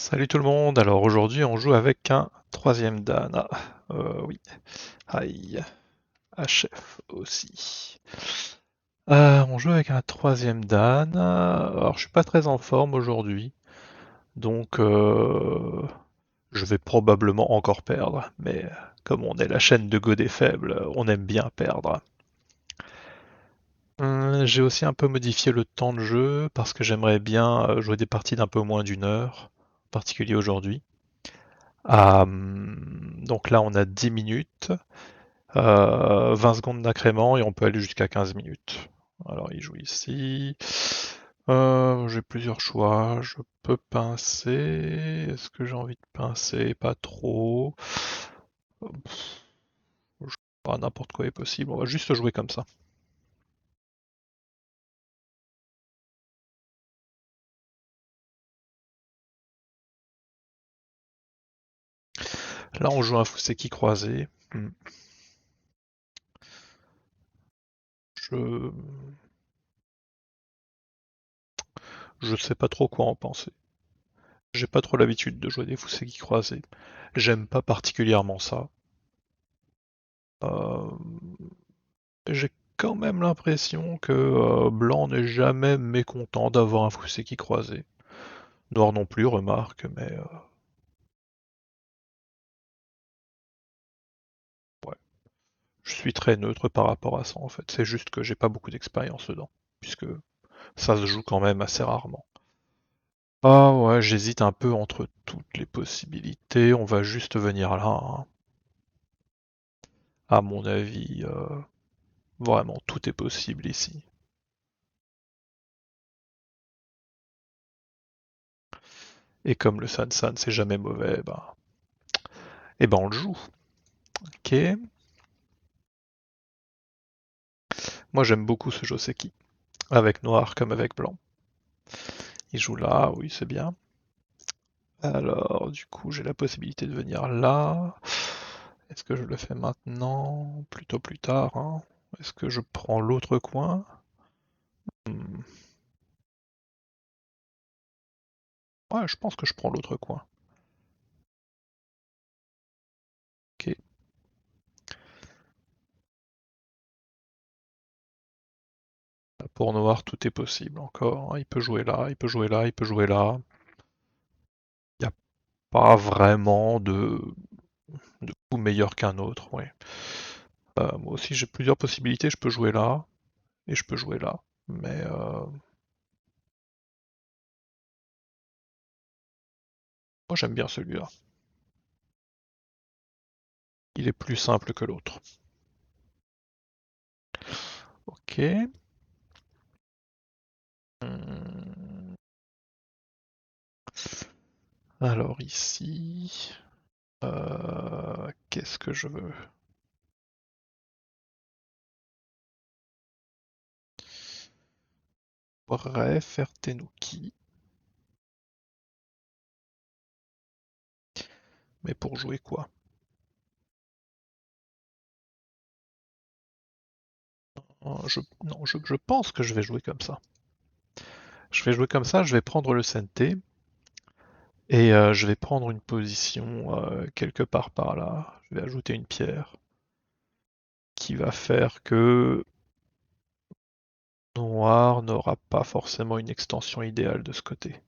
Salut tout le monde, alors aujourd'hui on joue avec un troisième Dan. Ah, oui, aïe, HF aussi. On joue avec un troisième Dan. Alors je suis pas très en forme aujourd'hui, donc je vais probablement encore perdre. Mais comme on est la chaîne de Go des faibles, on aime bien perdre. J'ai aussi un peu modifié le temps de jeu parce que j'aimerais bien jouer des parties d'un peu moins d'une heure, en particulier aujourd'hui. Donc là, on a 10 minutes, 20 secondes d'incrément et on peut aller jusqu'à 15 minutes. Alors, il joue ici. J'ai plusieurs choix. Je peux pincer. Est-ce que j'ai envie de pincer? Pas trop. Je sais pas, n'importe quoi est possible. On va juste jouer comme ça. Là, on joue un Fuseki croisé. Je... je sais pas trop quoi en penser. J'ai pas trop l'habitude de jouer des Fuseki croisés. J'aime pas particulièrement ça. Euh, J'ai quand même l'impression que blanc n'est jamais mécontent d'avoir un Fuseki croisé. Noir non plus, remarque, mais ouais. Je suis très neutre par rapport à ça en fait. C'est juste que j'ai pas beaucoup d'expérience dedans, puisque ça se joue quand même assez rarement. Ah ouais, j'hésite un peu entre toutes les possibilités. On va juste venir là, hein. À mon avis, vraiment tout est possible ici. Et comme le San San c'est jamais mauvais, bah, eh ben on le joue. Ok. Moi j'aime beaucoup ce Joseki, avec noir comme avec blanc. Il joue là, oui c'est bien. Alors du coup j'ai la possibilité de venir là. Est-ce que je le fais maintenant? Plutôt plus tard, hein. Est-ce que je prends l'autre coin? Hmm. Ouais, je pense que je prends l'autre coin. Ok. Pour noir tout est possible encore, hein. Il peut jouer là, il peut jouer là, il peut jouer là. Il n'y a pas vraiment de coup meilleur qu'un autre, ouais. Moi aussi j'ai plusieurs possibilités, je peux jouer là et je peux jouer là. Mais moi j'aime bien celui-là. Il est plus simple que l'autre. Ok. Hmm. Alors ici, qu'est-ce que je veux? Bref, faire Tenuki. Mais pour jouer quoi? Non, je pense que je vais jouer comme ça. Je vais jouer comme ça, je vais prendre le Sente et je vais prendre une position quelque part par là. Je vais ajouter une pierre qui va faire que noir n'aura pas forcément une extension idéale de ce côté.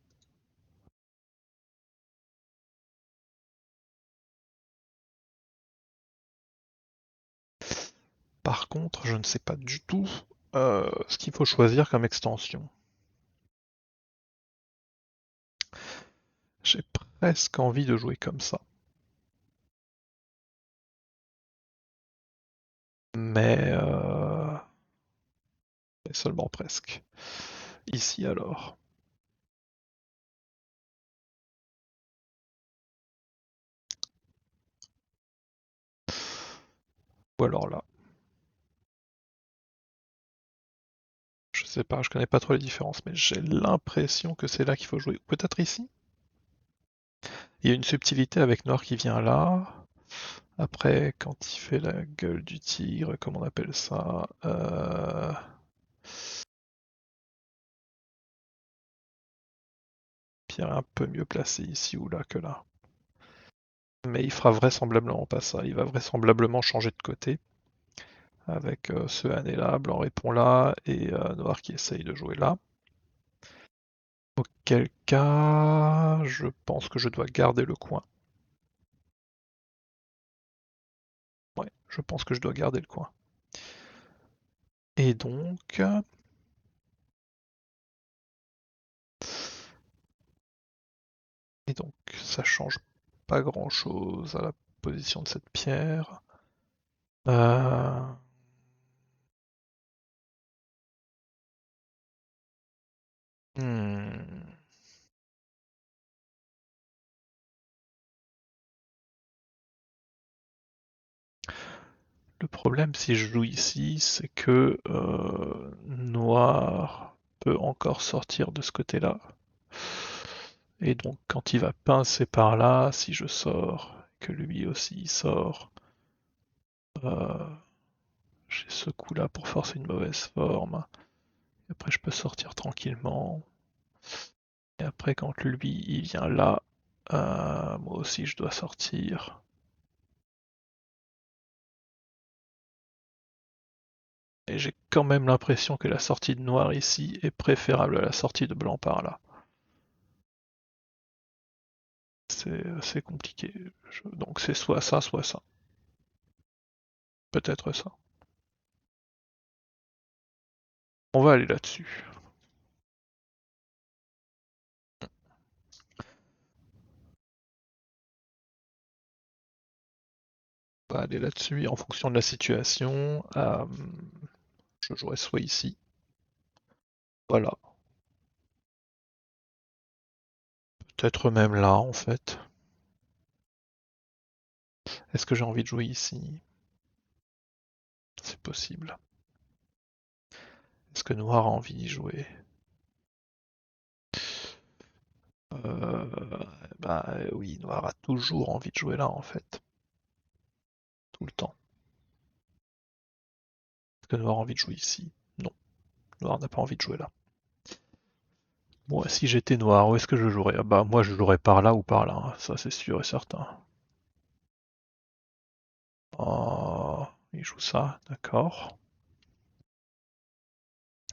Par contre, je ne sais pas du tout ce qu'il faut choisir comme extension. J'ai presque envie de jouer comme ça. Mais seulement presque. Ici alors. Ou alors là. Je sais pas, je connais pas trop les différences, mais j'ai l'impression que c'est là qu'il faut jouer. Peut-être ici? Il y a une subtilité avec noir qui vient là. Après, quand il fait la gueule du tigre, comment on appelle ça? pierre est un peu mieux placée ici ou là que là. Mais il fera vraisemblablement pas ça. Il va vraisemblablement changer de côté. Avec ce Hanné là, blanc répond là, et noir qui essaye de jouer là. Auquel cas, je pense que je dois garder le coin. Ouais, je pense que je dois garder le coin. Et donc... ça change pas grand-chose à la position de cette pierre. Euh, hmm. Le problème si je joue ici, c'est que noir peut encore sortir de ce côté-là. Et donc quand il va pincer par là, si je sors, que lui aussi sort, euh, j'ai ce coup-là pour forcer une mauvaise forme. Et après je peux sortir tranquillement. Et après quand lui il vient là, moi aussi je dois sortir. Et j'ai quand même l'impression que la sortie de noir ici est préférable à la sortie de blanc par là. C'est assez compliqué. Donc c'est soit ça, soit ça. Peut-être ça. On va aller là-dessus. On va aller là-dessus et en fonction de la situation, je jouerai soit ici. Voilà. Peut-être même là en fait. Est-ce que j'ai envie de jouer ici? C'est possible. Est-ce que noir a envie d'y jouer? Euh, Bah oui, noir a toujours envie de jouer là en fait. Tout le temps. Est-ce que noir a envie de jouer ici? Non. Noir n'a pas envie de jouer là. Moi, si j'étais noir, où est-ce que je jouerais? Ah bah moi je jouerais par là ou par là, hein. Ça c'est sûr et certain. Oh, il joue ça, d'accord.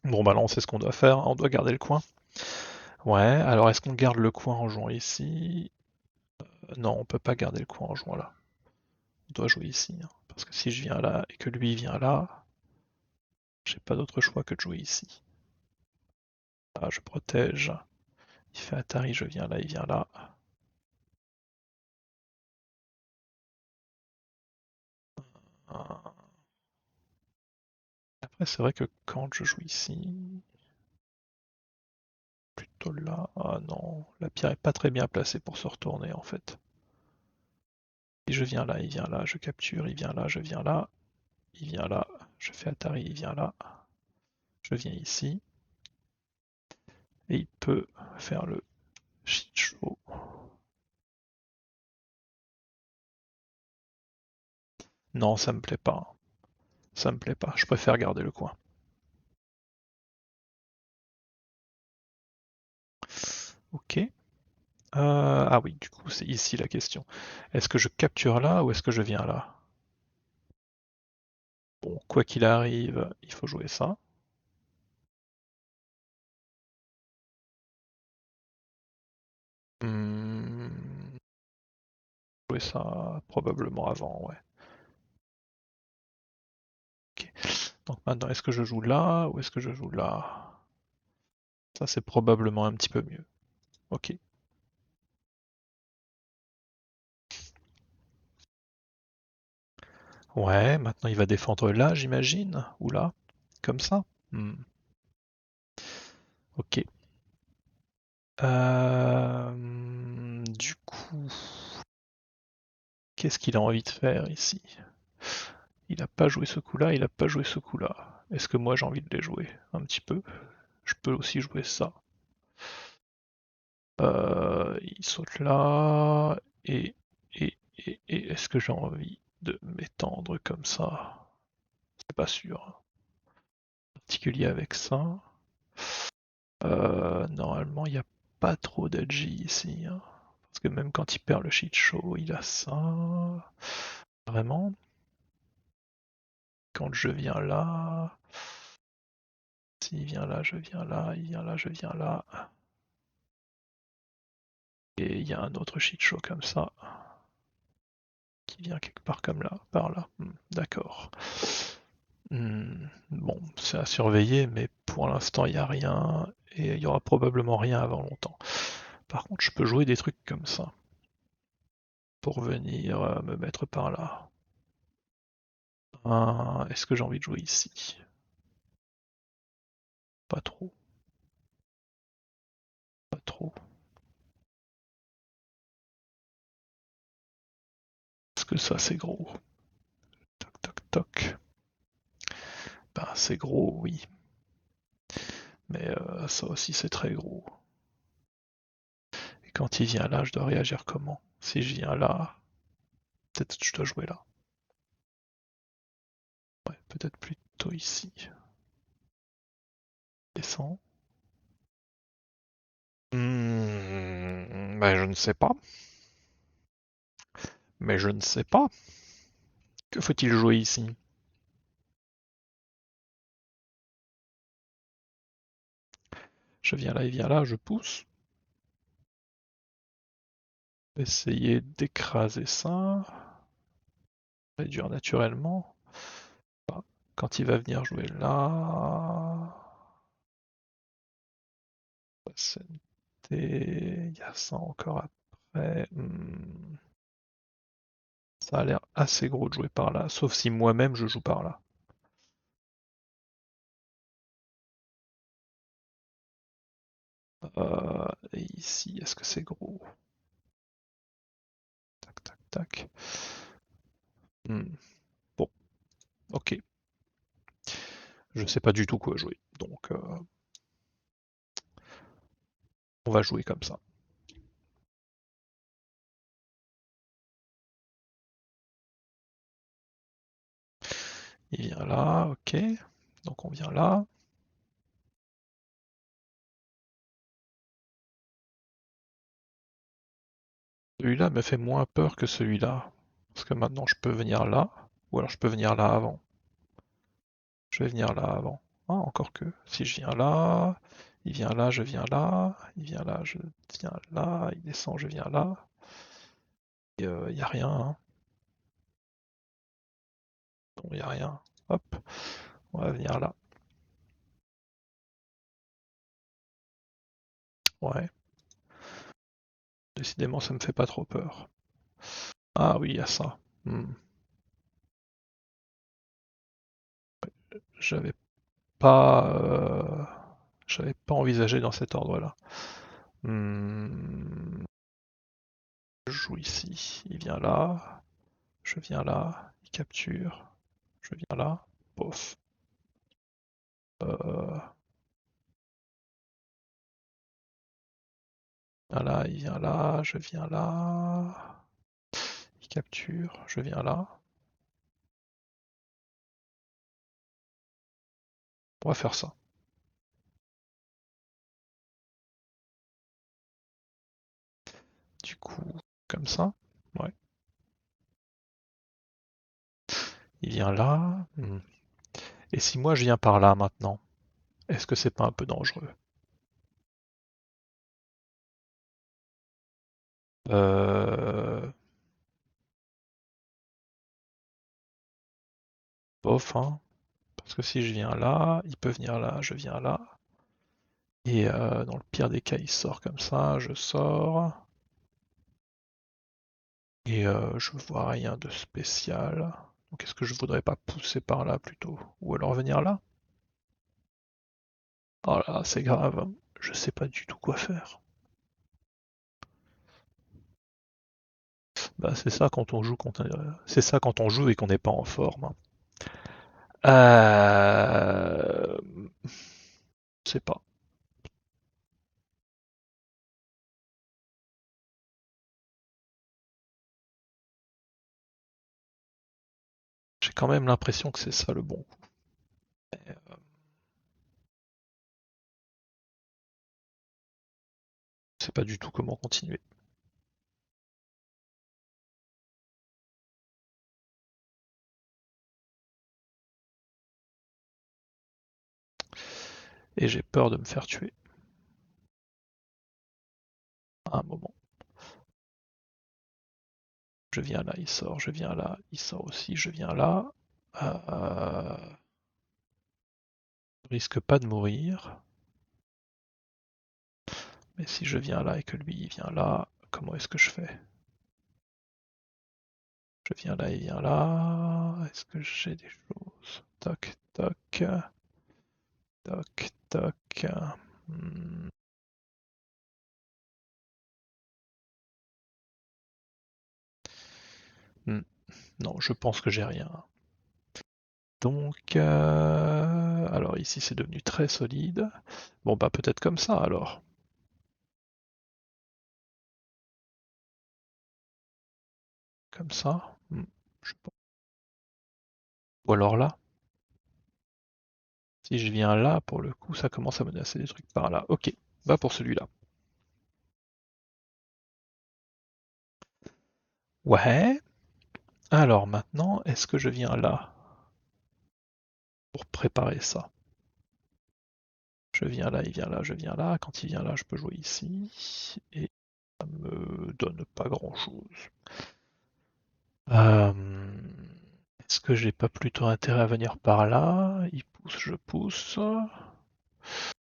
Bon bah là on sait ce qu'on doit faire, on doit garder le coin. Ouais, alors est-ce qu'on garde le coin en jouant ici? Non, on peut pas garder le coin en jouant là. On doit jouer ici, hein. Parce que si je viens là et que lui vient là, j'ai pas d'autre choix que de jouer ici. Là, je protège. Il fait Atari, je viens là, il vient là. Après, c'est vrai que quand je joue ici, plutôt là, ah non, la pierre est pas très bien placée pour se retourner en fait. Si je viens là, il vient là, je capture, il vient là, je viens là, il vient là, je fais Atari, il vient là, je viens ici, et il peut faire le shit show. Non, ça me plaît pas. Ça me plaît pas. Je préfère garder le coin. Ok. Ah oui, du coup, c'est ici la question. Est-ce que je capture là ou est-ce que je viens là? Bon, quoi qu'il arrive, il faut jouer ça. Hmm, jouer ça probablement avant, ouais. Ok. Donc maintenant, est-ce que je joue là ou est-ce que je joue là? Ça, c'est probablement un petit peu mieux. Ok. Ouais, maintenant il va défendre là, j'imagine. Ou là. Comme ça. Hmm, ok. Du coup, qu'est-ce qu'il a envie de faire ici? Il a pas joué ce coup-là, il a pas joué ce coup-là. Est-ce que moi j'ai envie de les jouer? Un petit peu. Je peux aussi jouer ça. Il saute là. Et, et est-ce que j'ai envie de m'étendre comme ça? C'est pas sûr. En particulier avec ça. Normalement, il n'y a pas trop d'edgy ici, hein. Parce que même quand il perd le shit show, il a ça. Vraiment? Quand je viens là... S'il vient là, je viens là, il vient là, je viens là. Et il y a un autre shit show comme ça. Qui vient quelque part comme là, par là. D'accord. Bon, c'est à surveiller, mais pour l'instant, il n'y a rien. Et il y aura probablement rien avant longtemps. Par contre, je peux jouer des trucs comme ça. Pour venir me mettre par là. Est-ce que j'ai envie de jouer ici? Pas trop. Pas trop. Est-ce que ça, c'est gros? Toc, toc, toc. Ben, c'est gros, oui. Mais ça aussi, c'est très gros. Et quand il vient là, je dois réagir comment? Si je viens là, peut-être que je dois jouer là. Ouais, peut-être plutôt ici. Descends. Ben, je ne sais pas. Mais je ne sais pas. Que faut-il jouer ici? Je viens là, il vient là, je pousse. Essayer d'écraser ça. Réduire naturellement. Quand il va venir jouer là. Il y a ça encore après. Ça a l'air assez gros de jouer par là, sauf si moi-même je joue par là. Et ici, est-ce que c'est gros? Tac, tac, tac. Bon, ok. Je sais pas du tout quoi jouer, donc on va jouer comme ça. Il vient là, ok. Donc on vient là. Celui-là me fait moins peur que celui-là. Parce que maintenant je peux venir là, ou alors je peux venir là avant. Je vais venir là avant. Ah, encore que. Si je viens là, il vient là, je viens là, il vient là, je viens là, il descend, je viens là. Et il n'y a rien, hein. Non, il n'y a rien. Hop, on va venir là. Ouais, décidément ça me fait pas trop peur. Ah oui, il y a ça. J'avais pas, j'avais pas envisagé dans cet ordre-là. Hmm, je joue ici, il vient là, je viens là, il capture, je viens là, pof. Euh, là, il vient là, je viens là, il capture, je viens là. On va faire ça. Du coup, comme ça, ouais. Il vient là. Et si moi je viens par là maintenant, est-ce que c'est pas un peu dangereux? Euh... Bof, hein. Parce que si je viens là, il peut venir là, je viens là. Et dans le pire des cas, il sort comme ça, je sors. Et je vois rien de spécial. Donc est-ce que je voudrais pas pousser par là plutôt? Ou alors venir là? Oh là, c'est grave. Je sais pas du tout quoi faire. Bah c'est ça quand on joue c'est ça quand on joue et qu'on n'est pas en forme, hein. Je sais pas. J'ai quand même l'impression que c'est ça le bon coup. Je sais pas du tout comment continuer. Et j'ai peur de me faire tuer à un moment. Je viens là, il sort, je viens là, il sort aussi, je viens là. Je risque pas de mourir. Mais si je viens là et que lui il vient là, comment est-ce que je fais? Je viens là, il vient là. Est-ce que j'ai des choses? Toc, toc, toc, toc. Hmm, hmm. Non, je pense que j'ai rien. Donc, alors ici c'est devenu très solide. Bon bah peut-être comme ça alors. Comme ça. Je sais pas. Ou alors là. Si je viens là, pour le coup, ça commence à menacer des trucs par là. Ok, bah pour celui-là. Ouais. Alors maintenant, est-ce que je viens là pour préparer ça? Je viens là, il vient là, je viens là. Quand il vient là, je peux jouer ici. Et ça me donne pas grand-chose. Euh, Est-ce que j'ai pas plutôt intérêt à venir par là? Il pousse, je pousse.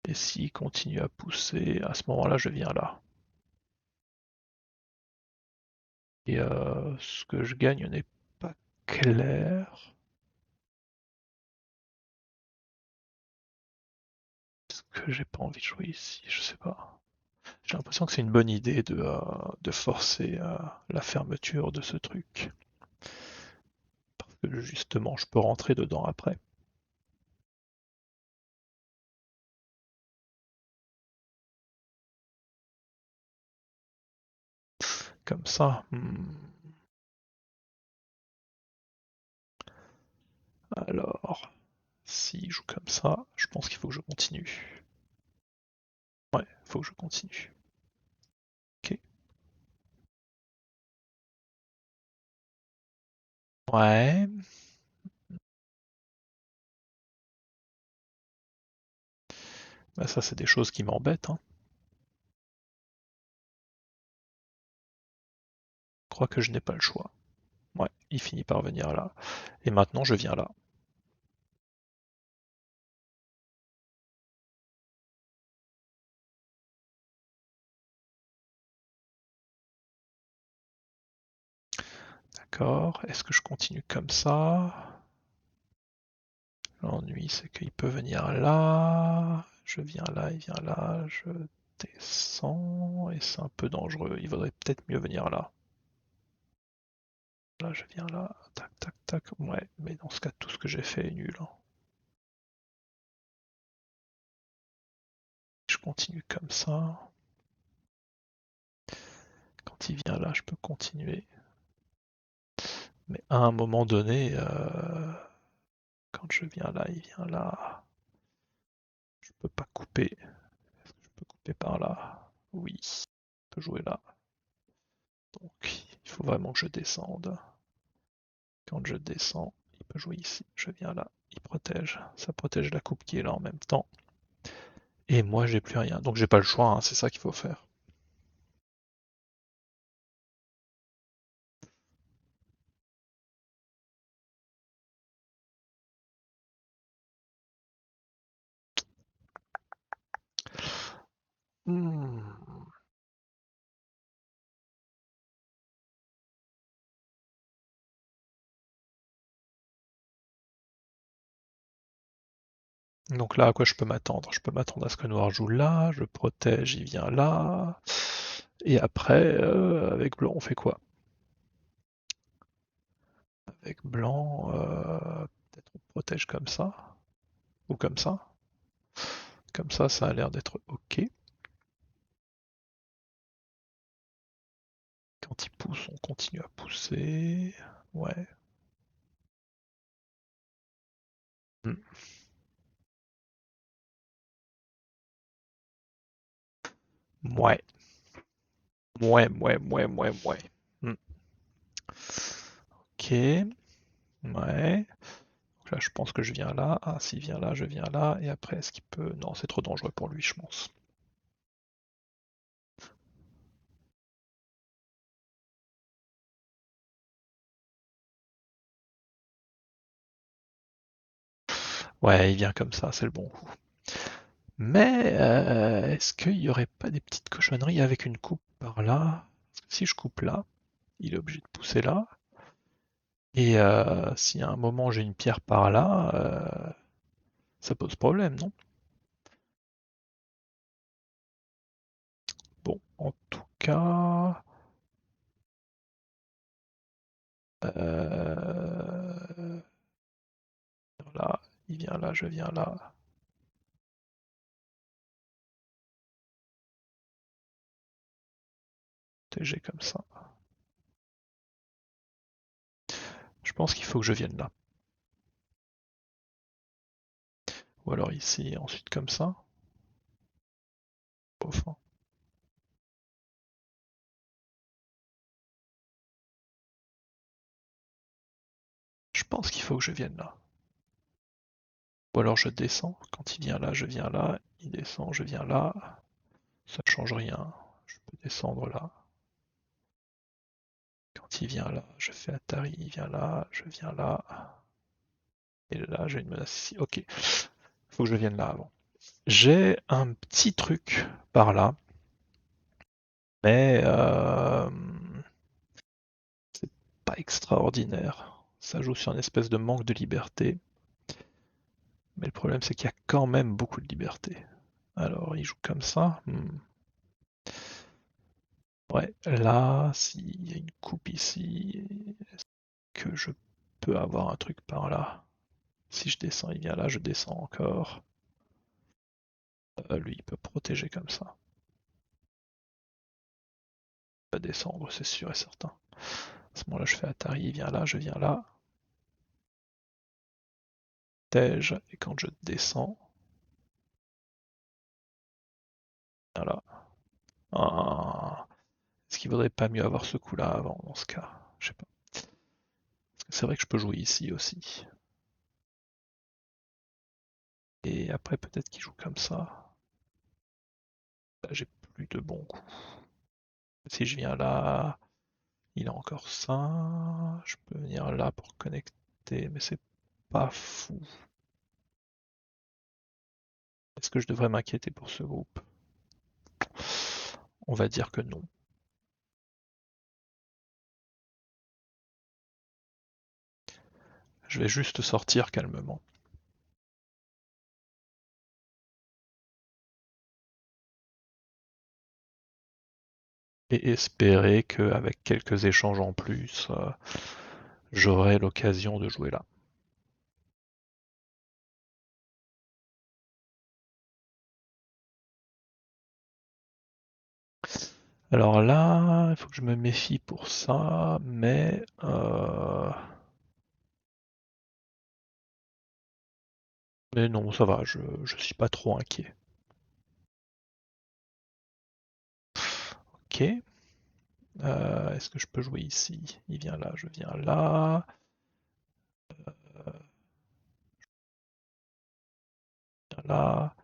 Et s'il continue à pousser, à ce moment-là, je viens là. Et ce que je gagne n'est pas clair. Est-ce que j'ai pas envie de jouer ici? Je sais pas. J'ai l'impression que c'est une bonne idée de forcer la fermeture de ce truc. Parce que justement, je peux rentrer dedans après. Comme ça. Alors, si je joue comme ça, je pense qu'il faut que je continue. Ouais, il faut que je continue. Ok. Ouais. Bah, ça, c'est des choses qui m'embêtent, hein. Je crois que je n'ai pas le choix. Ouais, il finit par venir là. Et maintenant, je viens là. D'accord. Est-ce que je continue comme ça? L'ennui, c'est qu'il peut venir là. Je viens là, il vient là. Je descends. Et c'est un peu dangereux. Il vaudrait peut-être mieux venir là. Là, je viens là. Tac, tac, tac. Ouais, mais dans ce cas, tout ce que j'ai fait est nul, hein. Je continue comme ça. Quand il vient là, je peux continuer. Mais à un moment donné, quand je viens là, il vient là. Je peux pas couper. Est-ce que je peux couper par là? Oui. Je peux jouer là. Donc, il faut vraiment que je descende. Quand je descends, il peut jouer ici. Je viens là. Il protège. Ça protège la coupe qui est là en même temps. Et moi, j'ai plus rien. Donc, j'ai pas le choix, hein, c'est ça qu'il faut faire. Hmm. Donc là, à quoi je peux m'attendre? Je peux m'attendre à ce que noir joue là, je protège, il vient là. Et après, avec blanc, on fait quoi? Avec blanc, peut-être on protège comme ça, ou comme ça. Comme ça a l'air d'être ok. Quand il pousse, on continue à pousser. Ouais. Hmm. Ouais. Mouais, mouais, mouais, mouais, mouais. Hmm. Ok, ouais. Donc là, je pense que je viens là. Ah, s'il vient là, je viens là. Et après, est-ce qu'il peut... Non, c'est trop dangereux pour lui, je pense. Ouais, il vient comme ça, c'est le bon coup. Mais est-ce qu'il n'y aurait pas des petites cochonneries avec une coupe par là? Parce que si je coupe là, il est obligé de pousser là. Et si à un moment j'ai une pierre par là, ça pose problème, non? Bon, en tout cas, là, il vient là, je viens là. TG comme ça. Je pense qu'il faut que je vienne là. Ou alors ici, et ensuite comme ça. Enfin, je pense qu'il faut que je vienne là. Ou alors je descends. Quand il vient là, je viens là. Il descend, je viens là. Ça change rien. Je peux descendre là. Quand il vient là, je fais Atari. Il vient là, je viens là. Et là, j'ai une menace ici. Ok. Faut que je vienne là avant. J'ai un petit truc par là. Mais c'est pas extraordinaire. Ça joue sur une espèce de manque de liberté. Mais le problème, c'est qu'il y a quand même beaucoup de liberté. Alors, il joue comme ça. Ouais, là, s'il y a une coupe ici, est-ce que je peux avoir un truc par là? Si je descends, il vient là, je descends encore. Lui, il peut protéger comme ça. Il va descendre, c'est sûr et certain. À ce moment-là, je fais Atari, il vient là, je viens là. Protège, et quand je descends, il vient là. Ah, est-ce qu'il vaudrait pas mieux avoir ce coup-là avant, dans ce cas? Je sais pas. C'est vrai que je peux jouer ici aussi. Et après, peut-être qu'il joue comme ça. Là, j'ai plus de bons coups. Si je viens là, il a encore ça. Je peux venir là pour connecter, mais c'est pas fou. Est-ce que je devrais m'inquiéter pour ce groupe? On va dire que non. Je vais juste sortir calmement. Et espérer qu'avec quelques échanges en plus, j'aurai l'occasion de jouer là. Alors là, il faut que je me méfie pour ça, mais non, ça va, je suis pas trop inquiet. Ok. Est-ce que je peux jouer ici? Il vient là, je viens là. Il vient là,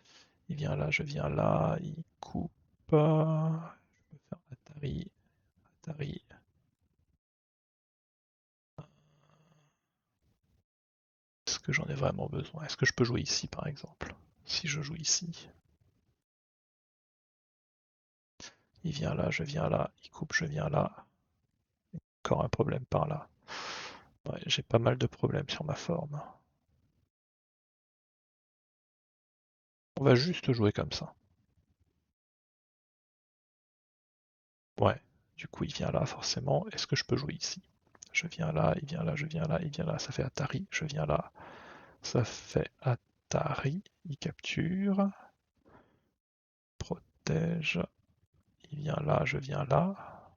il vient là, je viens là. Il coupe. Je peux faire Atari, Atari. Est-ce que j'en ai vraiment besoin? Est-ce que je peux jouer ici, par exemple? Si je joue ici, il vient là, je viens là. Il coupe, je viens là. Encore un problème par là. Ouais, j'ai pas mal de problèmes sur ma forme. On va juste jouer comme ça. Ouais, du coup il vient là forcément. Est-ce que je peux jouer ici? Je viens là, il vient là, je viens là, il vient là, ça fait Atari, je viens là, ça fait Atari, il capture, protège, il vient là, je viens là.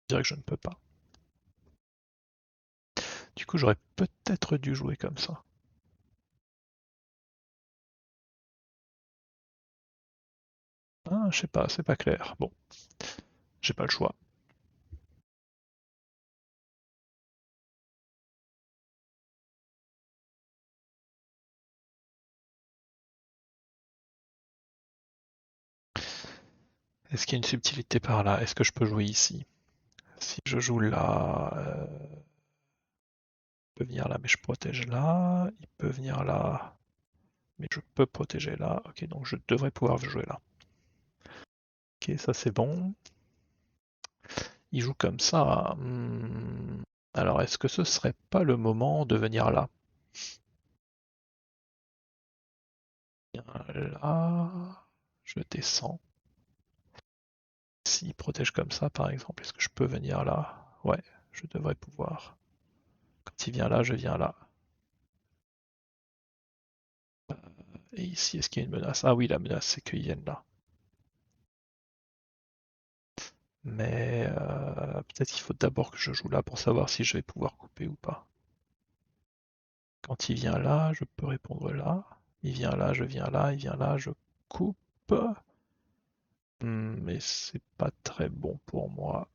Je dirais que je ne peux pas. Du coup j'aurais peut-être dû jouer comme ça. Ah, je sais pas, c'est pas clair. Bon, j'ai pas le choix. Est-ce qu'il y a une subtilité par là? Est-ce que je peux jouer ici? Si je joue là, il peut venir là, mais je protège là. Il peut venir là, mais je peux protéger là. Ok, donc je devrais pouvoir jouer là. Ok, ça c'est bon. Il joue comme ça. Alors, est-ce que ce serait pas le moment de venir là? Viens là, je descends. S'il protège comme ça, par exemple, est-ce que je peux venir là? Ouais, je devrais pouvoir. Quand il vient là, je viens là. Et ici, est-ce qu'il y a une menace? Ah oui, la menace, c'est qu'il vienne là. Mais peut-être qu'il faut d'abord que je joue là pour savoir si je vais pouvoir couper ou pas. Quand il vient là, je peux répondre là. Il vient là, je viens là. Il vient là, je coupe. Mais c'est pas très bon pour moi.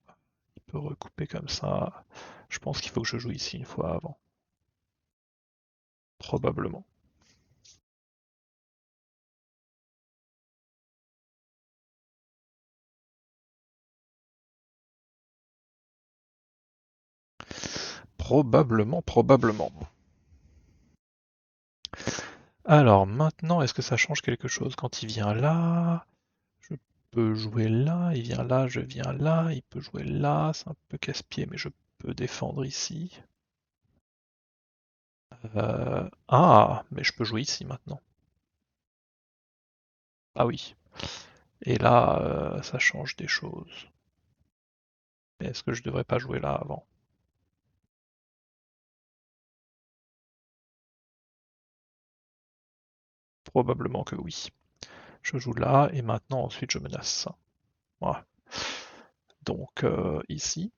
Il peut recouper comme ça. Je pense qu'il faut que je joue ici une fois avant. Probablement. Probablement, probablement. Alors maintenant, est-ce que ça change quelque chose? Quand il vient là, je peux jouer là, il vient là, je viens là, il peut jouer là, c'est un peu casse-pied, mais je peux défendre ici. Ah, mais je peux jouer ici maintenant. Ah oui. Et là, ça change des choses. Mais est-ce que je devrais pas jouer là avant? Probablement que oui. Je joue là, et maintenant, ensuite, je menace ça. Voilà. Donc, ici.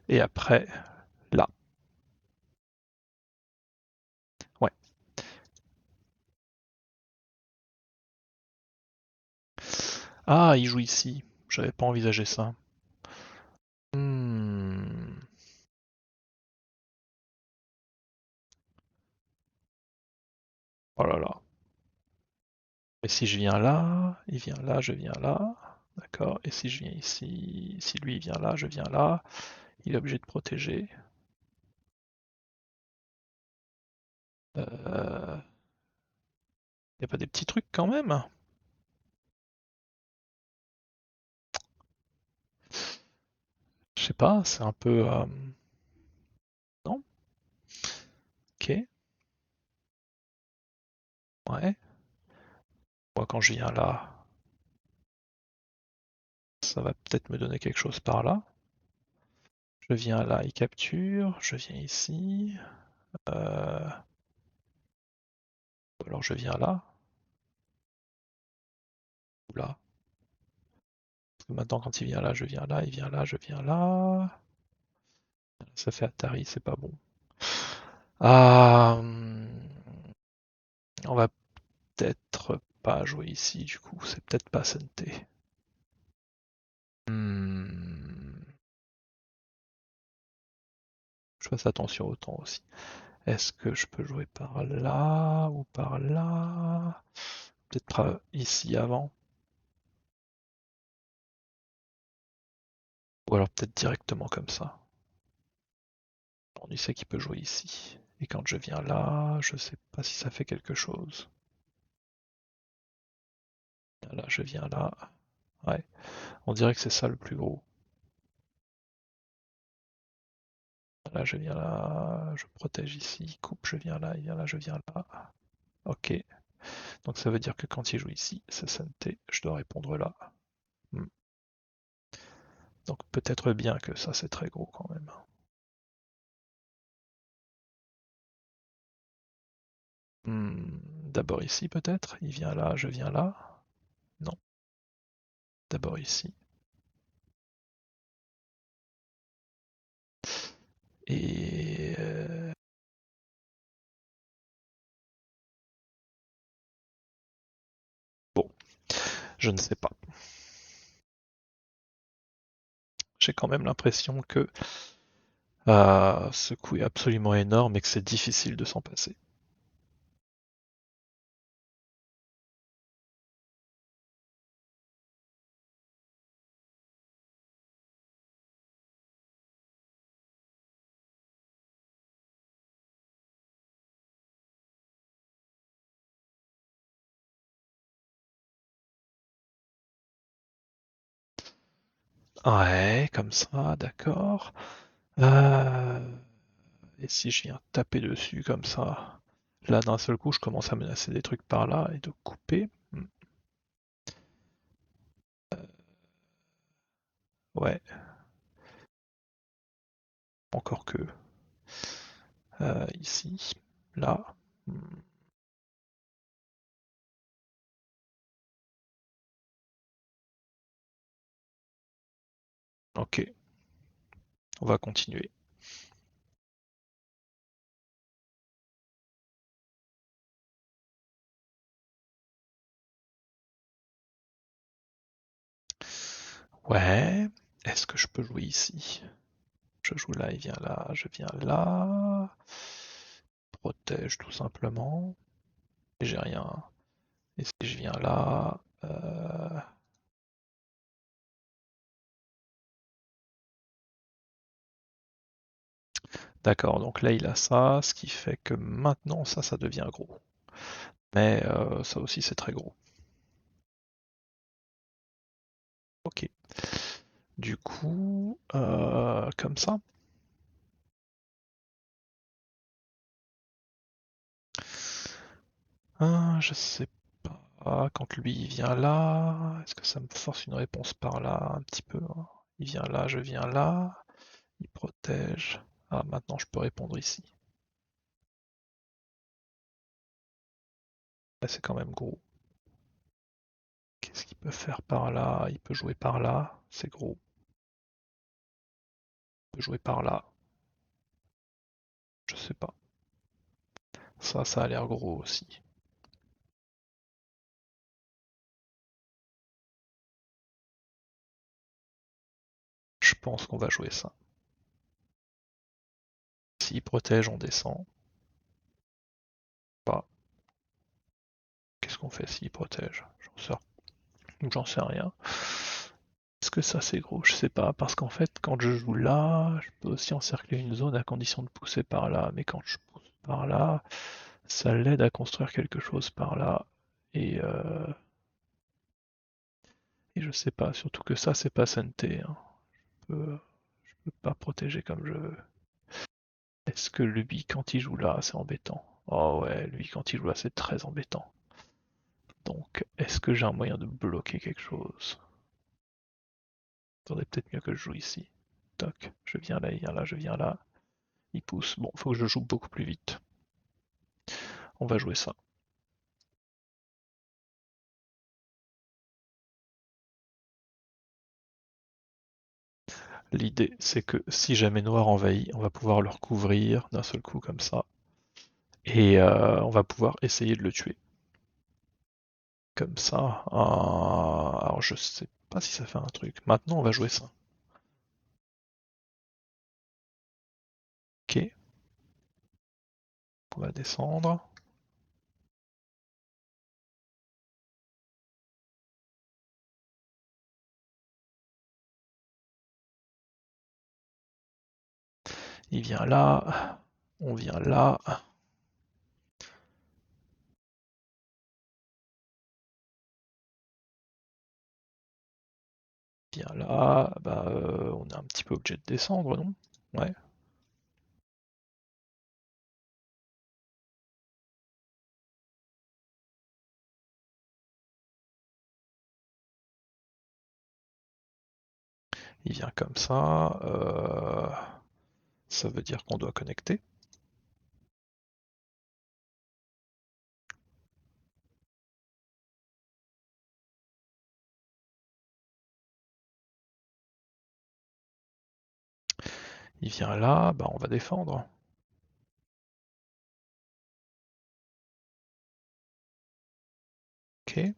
Et après, là. Ouais. Ah, il joue ici. J'avais pas envisagé ça. Hmm. Oh là là. Et si je viens là, il vient là, je viens là. D'accord. Et si je viens ici, si lui il vient là, je viens là, il est obligé de protéger. Il n'y a pas des petits trucs quand même? Je sais pas, c'est un peu... non? Ok, ouais. Moi quand je viens là, ça va peut-être me donner quelque chose par là. Je viens là, il capture. Je viens ici. Euh, ou alors je viens là, ou là. Parce que maintenant quand il vient là, je viens là, il vient là, je viens là. Ça fait Atari, c'est pas bon. Ah, on va peut-être pas jouer ici du coup, c'est peut-être pas Senté. Hmm, je fasse attention au temps aussi. Est-ce que je peux jouer par là ou par là? Peut-être ici avant. Ou alors peut-être directement comme ça. On sait qu'il peut jouer ici. Et quand je viens là, je sais pas si ça fait quelque chose. Là, je viens là. Ouais, on dirait que c'est ça le plus gros. Là, je viens là, je protège ici, coupe, je viens là, il vient là, je viens là. Ok, donc ça veut dire que quand il joue ici, c'est Senté, je dois répondre là. Hmm. Donc peut-être bien que ça c'est très gros quand même. D'abord ici peut-être, il vient là, je viens là. Non, d'abord ici. Et Je ne sais pas. J'ai quand même l'impression que ce coup est absolument énorme et que c'est difficile de s'en passer. Ouais, comme ça, d'accord. Euh, Et si je viens taper dessus comme ça, là d'un seul coup je commence à menacer des trucs par là et de couper. Ouais, encore que ici, là. Hmm, ok, on va continuer. Ouais, est-ce que je peux jouer ici? Je joue là, il vient là, je viens là. Protège tout simplement. Et j'ai rien. Et si je viens là, d'accord, donc là il a ça, ce qui fait que maintenant ça devient gros. Mais ça aussi c'est très gros. Ok. Du coup, comme ça. Je sais pas. Quand lui il vient là, est-ce que ça me force une réponse par là un petit peu, hein. Il vient là, je viens là. Il protège. Ah, maintenant je peux répondre ici. Là c'est quand même gros. Qu'est-ce qu'il peut faire par là? Il peut jouer par là. C'est gros. Il peut jouer par là. Je sais pas. Ça a l'air gros aussi. Je pense qu'on va jouer ça. S'il protège, on descend. Pas. Qu'est-ce qu'on fait s'il protège? J'en sais rien. Est-ce que ça c'est gros? Je sais pas, parce qu'en fait, quand je joue là, je peux aussi encercler une zone à condition de pousser par là. Mais quand je pousse par là, ça l'aide à construire quelque chose par là. Et, euh, et je sais pas, surtout que ça c'est pas santé, hein. Je peux pas protéger comme je veux. Est-ce que lui, quand il joue là, c'est embêtant? Oh ouais, lui, quand il joue là, c'est très embêtant. Donc, est-ce que j'ai un moyen de bloquer quelque chose? Faudrait peut-être mieux que je joue ici. Toc, je viens là, il vient là, je viens là. Il pousse. Bon, faut que je joue beaucoup plus vite. On va jouer ça. L'idée, c'est que si jamais noir envahit, on va pouvoir le recouvrir d'un seul coup comme ça. Et on va pouvoir essayer de le tuer. Comme ça. Alors je sais pas si ça fait un truc. Maintenant, on va jouer ça. Ok, on va descendre. Il vient là. On vient là. Il vient là. Bah, on est un petit peu obligé de descendre, non? Ouais. Il vient comme ça. Ça veut dire qu'on doit connecter. Il vient là. Bah, on va défendre. Ok.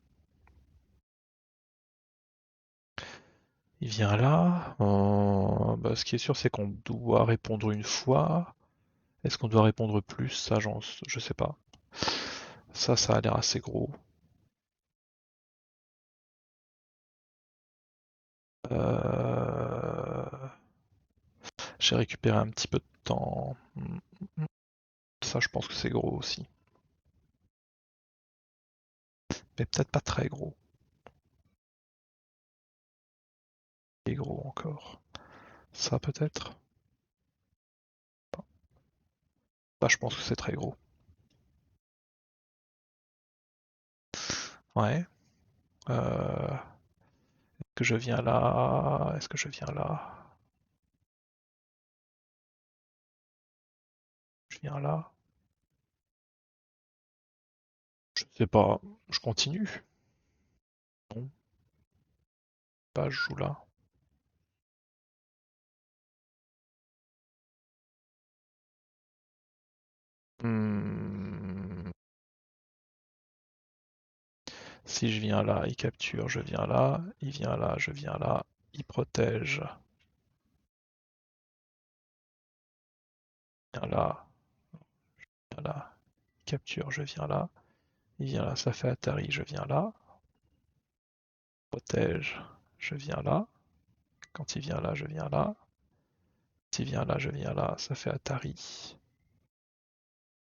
Il vient là. Bah, ce qui est sûr, c'est qu'on doit répondre une fois. Est-ce qu'on doit répondre plus? Ça, je sais pas. Ça a l'air assez gros. Euh, J'ai récupéré un petit peu de temps. Ça, je pense que c'est gros aussi. Mais peut-être pas très gros. Et gros encore. Ça, peut-être? Bah, je pense que c'est très gros. Ouais. Est-ce que je viens là? Est-ce que je viens là? Je viens là? Je sais pas. Je continue? Non, pas, je joue là. Hmm, Si je viens là, il capture, je viens là. Il vient là, je viens là. Il protège. Il vient là, il vient là. Il capture, je viens là. Il vient là, ça fait Atari, je viens là. Protège, je viens là. Quand il vient là, je viens là. Quand il vient là, je viens là, ça fait Atari.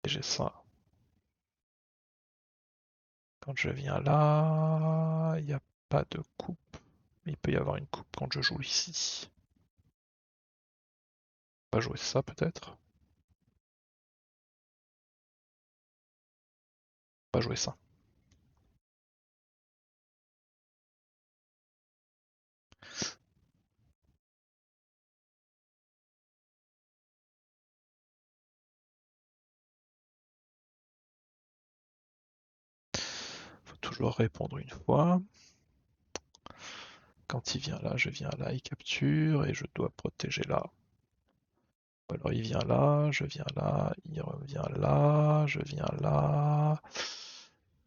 Et j'ai ça. Quand je viens là, il n'y a pas de coupe. Mais il peut y avoir une coupe quand je joue ici. On va jouer ça peut-être. On va jouer ça. Faut toujours répondre une fois. Quand il vient là, je viens là, il capture et je dois protéger là. Alors il vient là, je viens là, il revient là, je viens là.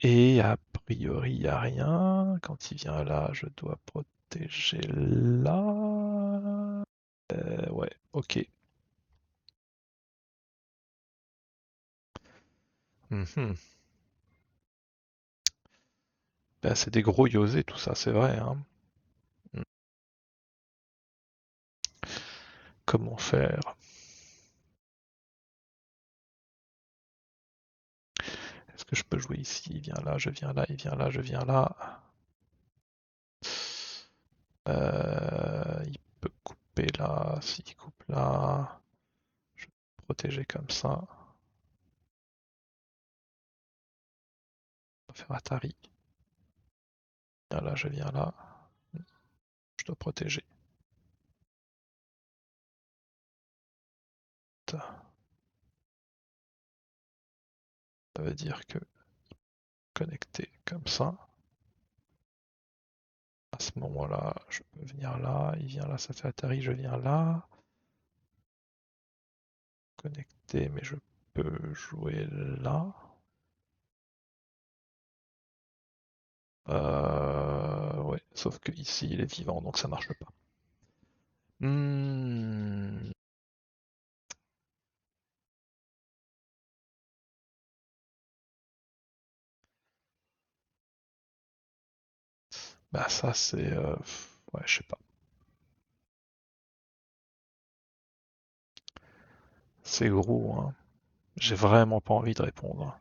Et a priori, il n'y a rien. Quand il vient là, je dois protéger là. Ouais, ok. Mhm. Ben, c'est des gros yosés tout ça, c'est vrai, hein. Hmm. Comment faire? Est-ce que je peux jouer ici? Il vient là, je viens là, il vient là, je viens là. Il peut couper là, s'il coupe là. Je vais me protéger comme ça. On va faire Atari. Viens là, je viens là. Je dois protéger. Ça veut dire que connecter comme ça. À ce moment-là, je peux venir là. Il vient là, ça fait Atari, je viens là. Connecter, mais je peux jouer là. Ouais, sauf que ici il est vivant, donc ça marche pas. Hmm, Bah ça c'est... Ouais, je sais pas. C'est gros, hein. J'ai vraiment pas envie de répondre.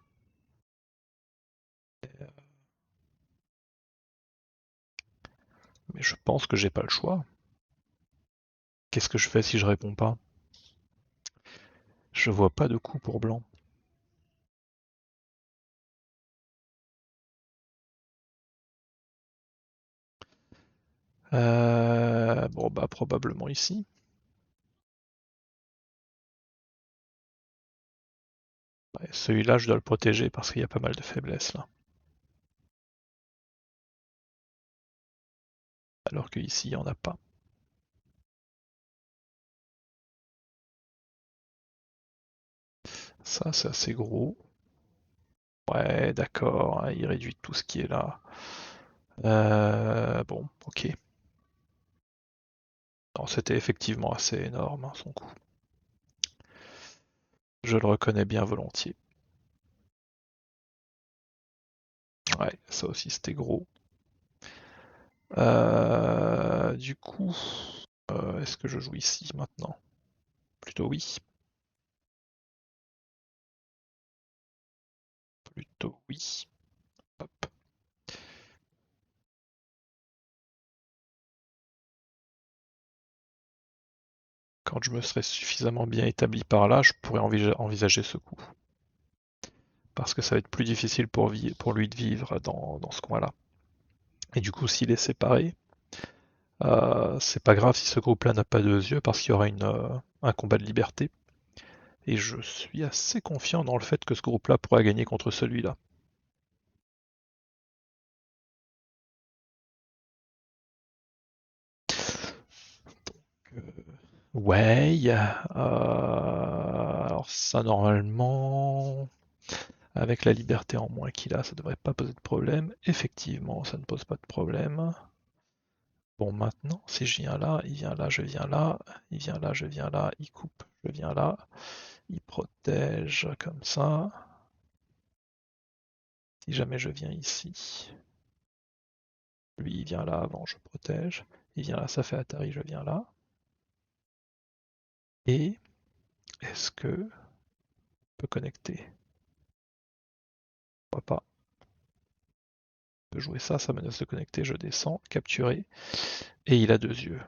Mais je pense que j'ai pas le choix. Qu'est-ce que je fais si je réponds pas? Je vois pas de coup pour blanc. Bon bah probablement ici. Ouais, celui-là je dois le protéger parce qu'il y a pas mal de faiblesses là. Alors que ici il y en a pas. Ça c'est assez gros. Ouais d'accord, hein, il réduit tout ce qui est là. Bon, ok. Non, c'était effectivement assez énorme, hein, son coup. Je le reconnais bien volontiers. Ouais, ça aussi c'était gros. Du coup, est-ce que je joue ici maintenant? Plutôt oui. Plutôt oui. Hop. Quand je me serais suffisamment bien établi par là, je pourrais envisager ce coup. Parce que ça va être plus difficile pour lui de vivre dans ce coin-là. Et du coup, s'il est séparé, c'est pas grave si ce groupe-là n'a pas deux yeux, parce qu'il y aura un combat de liberté. Et je suis assez confiant dans le fait que ce groupe-là pourra gagner contre celui-là. Euh, Ouais, alors ça normalement, avec la liberté en moins qu'il a, ça devrait pas poser de problème. Effectivement, ça ne pose pas de problème. Bon, maintenant, si je viens là, il vient là, je viens là, il vient là, je viens là, il coupe, je viens là, il protège comme ça. Si jamais je viens ici, lui il vient là avant, je protège. Il vient là, ça fait Atari, je viens là. Et est-ce que je peux connecter? Pourquoi pas? Je peux jouer ça, ça menace de connecter, je descends, capturer, et il a deux yeux.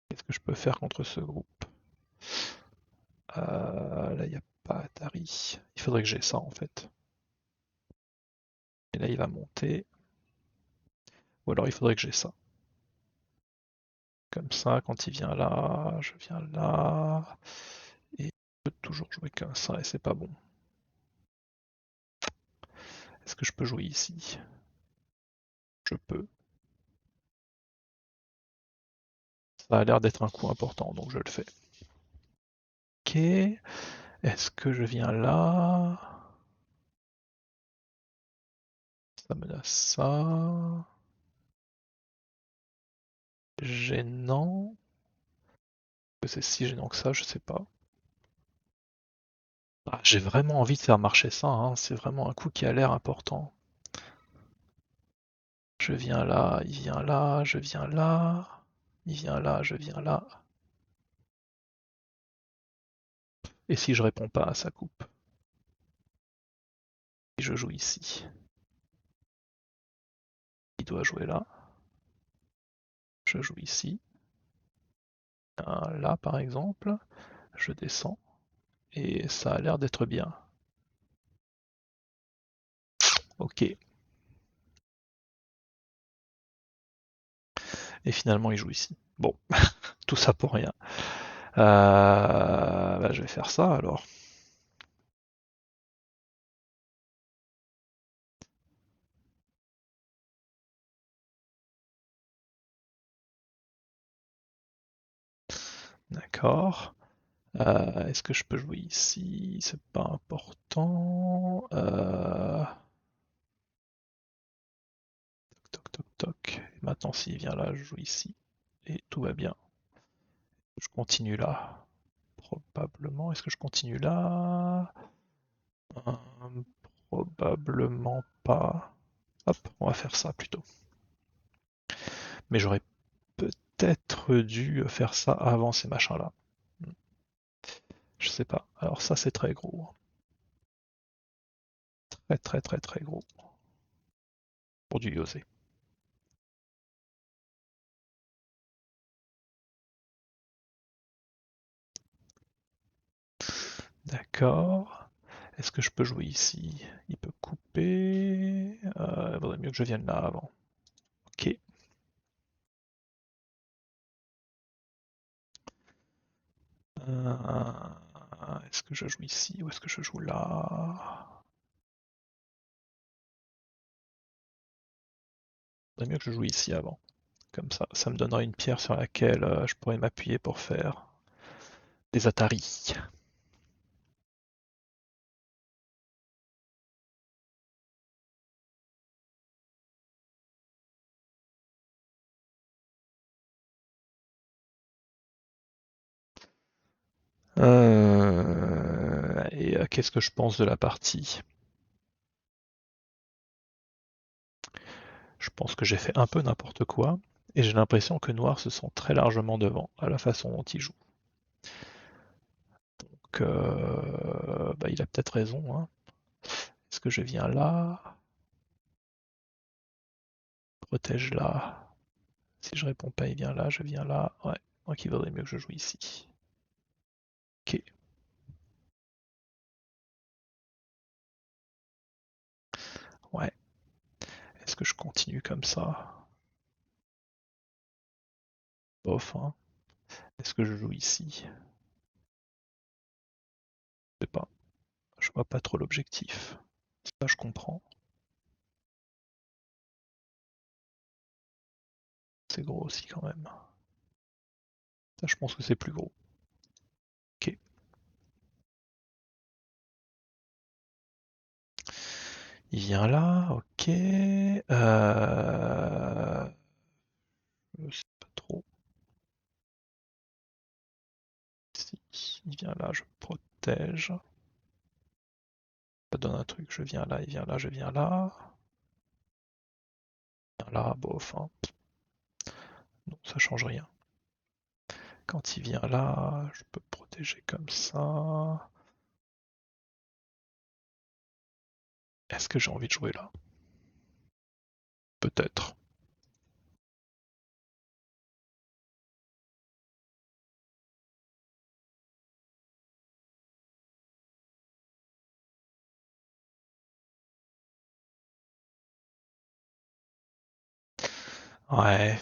Qu'est-ce que je peux faire contre ce groupe? Là, il n'y a pas Atari. Il faudrait que j'ai ça en fait. Et là, il va monter. Ou alors, il faudrait que j'ai ça. Comme ça, quand il vient là, je viens là. Et je peux toujours jouer comme ça, et c'est pas bon. Est-ce que je peux jouer ici? Je peux. Ça a l'air d'être un coup important, donc je le fais. Ok. Est-ce que je viens là? Ça menace ça. Gênant. Que c'est si gênant que ça, je sais pas. Ah, j'ai vraiment envie de faire marcher ça, hein. C'est vraiment un coup qui a l'air important. Je viens là, il vient là, je viens là, il vient là, je viens là. Et si je réponds pas à sa coupe? Et je joue ici. Il doit jouer là. Je joue ici. Là, par exemple. Je descends. Et ça a l'air d'être bien. Ok. Et finalement, il joue ici. Bon, tout ça pour rien. Bah, je vais faire ça alors. D'accord. Est-ce que je peux jouer ici? C'est pas important. Toc toc toc. Et maintenant, s'il vient là, je joue ici. Et tout va bien. Je continue là. Probablement. Est-ce que je continue là? Probablement pas. Hop, on va faire ça plutôt. Mais j'aurais peut-être dû faire ça avant ces machins-là. Je sais pas. Alors ça, c'est très gros. Très très très très gros. Pour du Yosé. D'accord. Est-ce que je peux jouer ici? Il peut couper. Il vaudrait mieux que je vienne là avant. Ok. Est-ce que je joue ici ou est-ce que je joue là? Il vaudrait mieux que je joue ici avant. Comme ça me donnera une pierre sur laquelle je pourrais m'appuyer pour faire des Atari. Et qu'est-ce que je pense de la partie? Je pense que j'ai fait un peu n'importe quoi, et j'ai l'impression que Noir se sent très largement devant, à la façon dont il joue. Donc, bah, il a peut-être raison, hein. Est-ce que je viens là? Protège là. Si je réponds pas, il vient là, je viens là. Ouais, donc il vaudrait mieux que je joue ici. Ok, ouais. Est-ce que je continue comme ça? Bof, hein. Est-ce que je joue ici? Je sais pas. Je vois pas trop l'objectif. Ça, je comprends. C'est gros aussi quand même. Ça, je pense que c'est plus gros. Ok. Il vient là, ok. Je sais pas trop. Si il vient là, je protège. Ça donne un truc, je viens là, il vient là, je viens là. Il vient là, bof, hein. Non, ça change rien. Quand il vient là, je peux protéger comme ça. Est-ce que j'ai envie de jouer là? Peut-être. Ouais.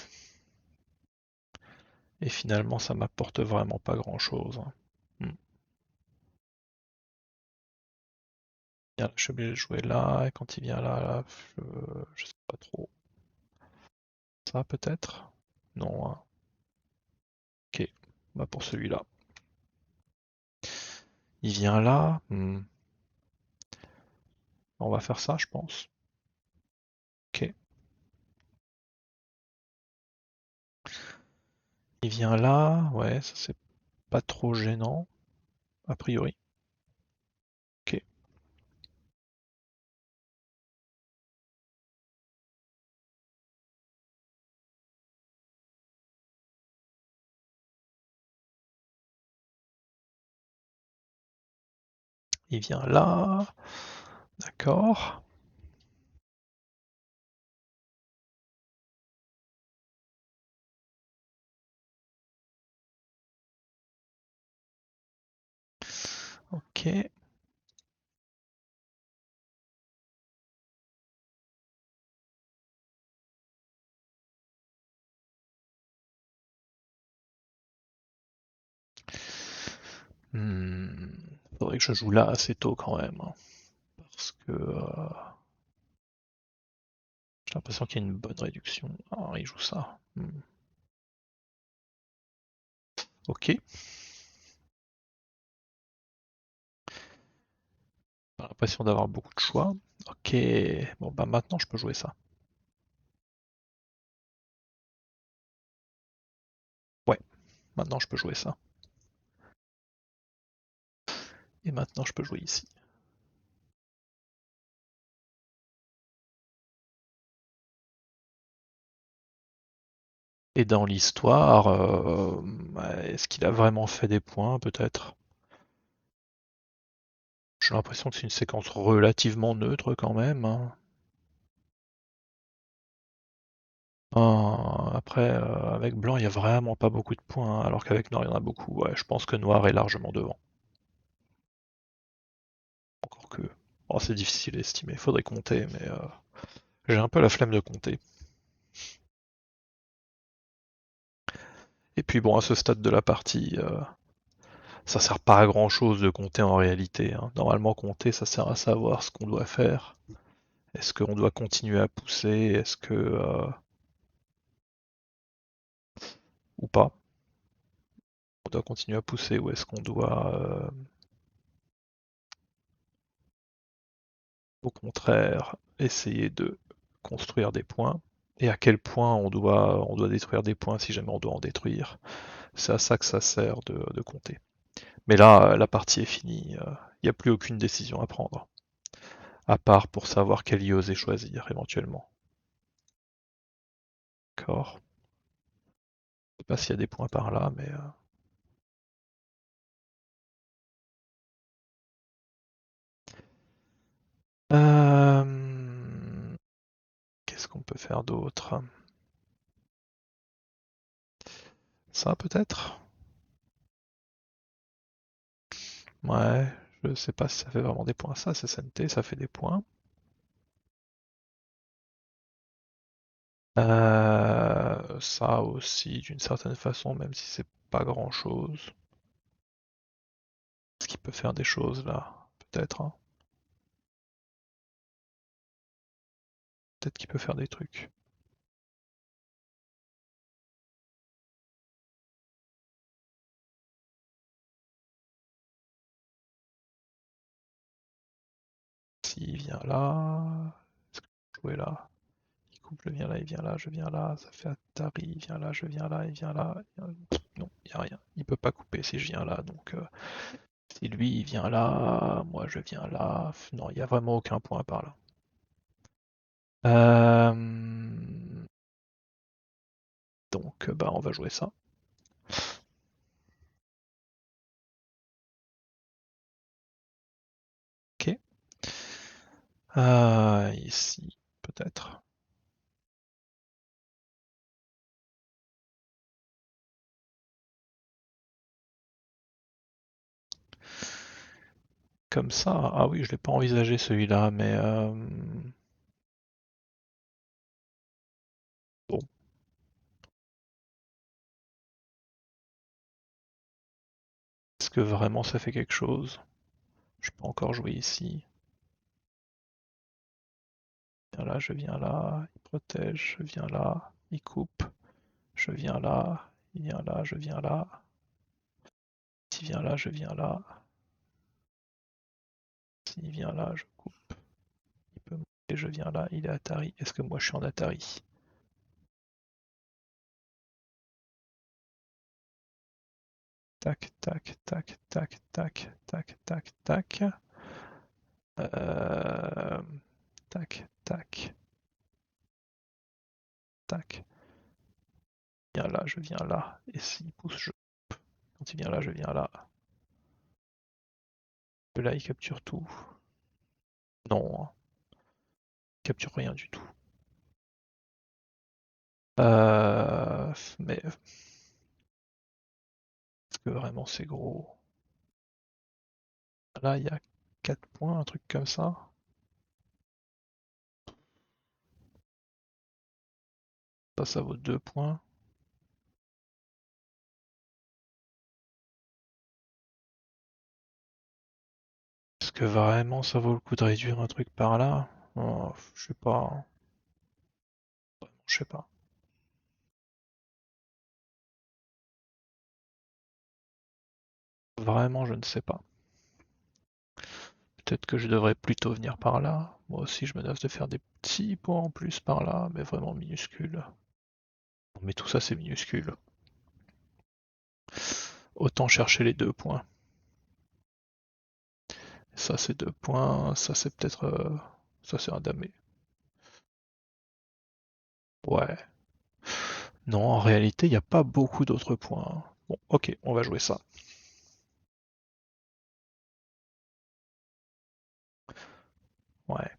Et finalement, ça m'apporte vraiment pas grand-chose, hein. Hmm. Bien, je suis obligé de jouer là, et quand il vient là, je sais pas trop. Ça peut-être? Non, hein. Ok, bah pour celui-là. Il vient là. On va faire ça, je pense. Ok. Il vient là. Ouais, ça c'est pas trop gênant, a priori. Ok. Il vient là. D'accord. Ok. Hmm. Faudrait que je joue là assez tôt quand même, hein, parce que j'ai l'impression qu'il y a une bonne réduction. Ah, il joue ça. Ok. J'ai l'impression d'avoir beaucoup de choix. Ok. Bon bah maintenant je peux jouer ça. Ouais. Maintenant je peux jouer ça. Et maintenant je peux jouer ici. Et dans l'histoire, est-ce qu'il a vraiment fait des points, peut-être? J'ai l'impression que c'est une séquence relativement neutre quand même, hein. Après, avec blanc, il n'y a vraiment pas beaucoup de points, hein, alors qu'avec noir, il y en a beaucoup. Ouais, je pense que noir est largement devant. Encore que. Oh, c'est difficile à estimer, faudrait compter, mais j'ai un peu la flemme de compter. Et puis bon, à ce stade de la partie, ça sert pas à grand chose de compter en réalité, hein. Normalement, compter, ça sert à savoir ce qu'on doit faire. Est-ce qu'on doit continuer à pousser? Est-ce que ou pas? On doit continuer à pousser ou est-ce qu'on doit au contraire essayer de construire des points? Et à quel point on doit détruire des points si jamais on doit en détruire? C'est à ça que ça sert de compter. Mais là, la partie est finie. Il n'y a plus aucune décision à prendre. À part pour savoir quel IE oser choisir éventuellement. D'accord. Je sais pas s'il y a des points par là, mais... Qu'est-ce qu'on peut faire d'autre? Ça peut-être? Ouais, je sais pas si ça fait vraiment des points. Ça, c'est SNT, ça fait des points. Ça aussi, d'une certaine façon, même si c'est pas grand-chose. Est-ce qu'il peut faire des choses là? Peut-être, hein. Peut-être qu'il peut faire des trucs. S'il vient là... Est-ce que je peux jouer là? Il coupe, je viens là, il vient là, je viens là, ça fait Atari, il vient là, je viens là, il vient là. Non, il n'y a rien. Il peut pas couper si je viens là, donc si lui il vient là, moi je viens là. Non, il n'y a vraiment aucun point par là. Euh, Donc bah on va jouer ça. Ok. Ici, peut-être. Comme ça. Ah oui, je l'ai pas envisagé celui-là, mais bon. Est-ce que vraiment ça fait quelque chose? Je peux encore jouer ici. Viens là, je viens là, il protège, je viens là, il coupe, je viens là, il vient là, je viens là, s'il vient là, je viens là, s'il vient là, je coupe, il peut monter, je viens là, il est Atari. Est-ce que moi je suis en Atari? Tac, tac, tac, tac, tac, tac, tac, tac. Euh, Tac, tac, tac. Il vient là, je viens là. Et s'il pousse, je... Quand il vient là, je viens là. Là, il capture tout. Non, hein. Il capture rien du tout. Mais est-ce que vraiment c'est gros? Là, il y a 4 points, un truc comme ça. Ça vaut 2 points. Est-ce que vraiment ça vaut le coup de réduire un truc par là? Oh, je sais pas, hein. Je sais pas. Vraiment, je ne sais pas. Peut-être que je devrais plutôt venir par là. Moi aussi, je menace de faire des petits points en plus par là, mais vraiment minuscules. Mais tout ça, c'est minuscule. Autant chercher les 2 points. Ça, c'est 2 points. Ça, c'est peut-être... Ça, c'est un damé. Ouais. Non, en réalité, il n'y a pas beaucoup d'autres points. Bon, ok, on va jouer ça. Ouais.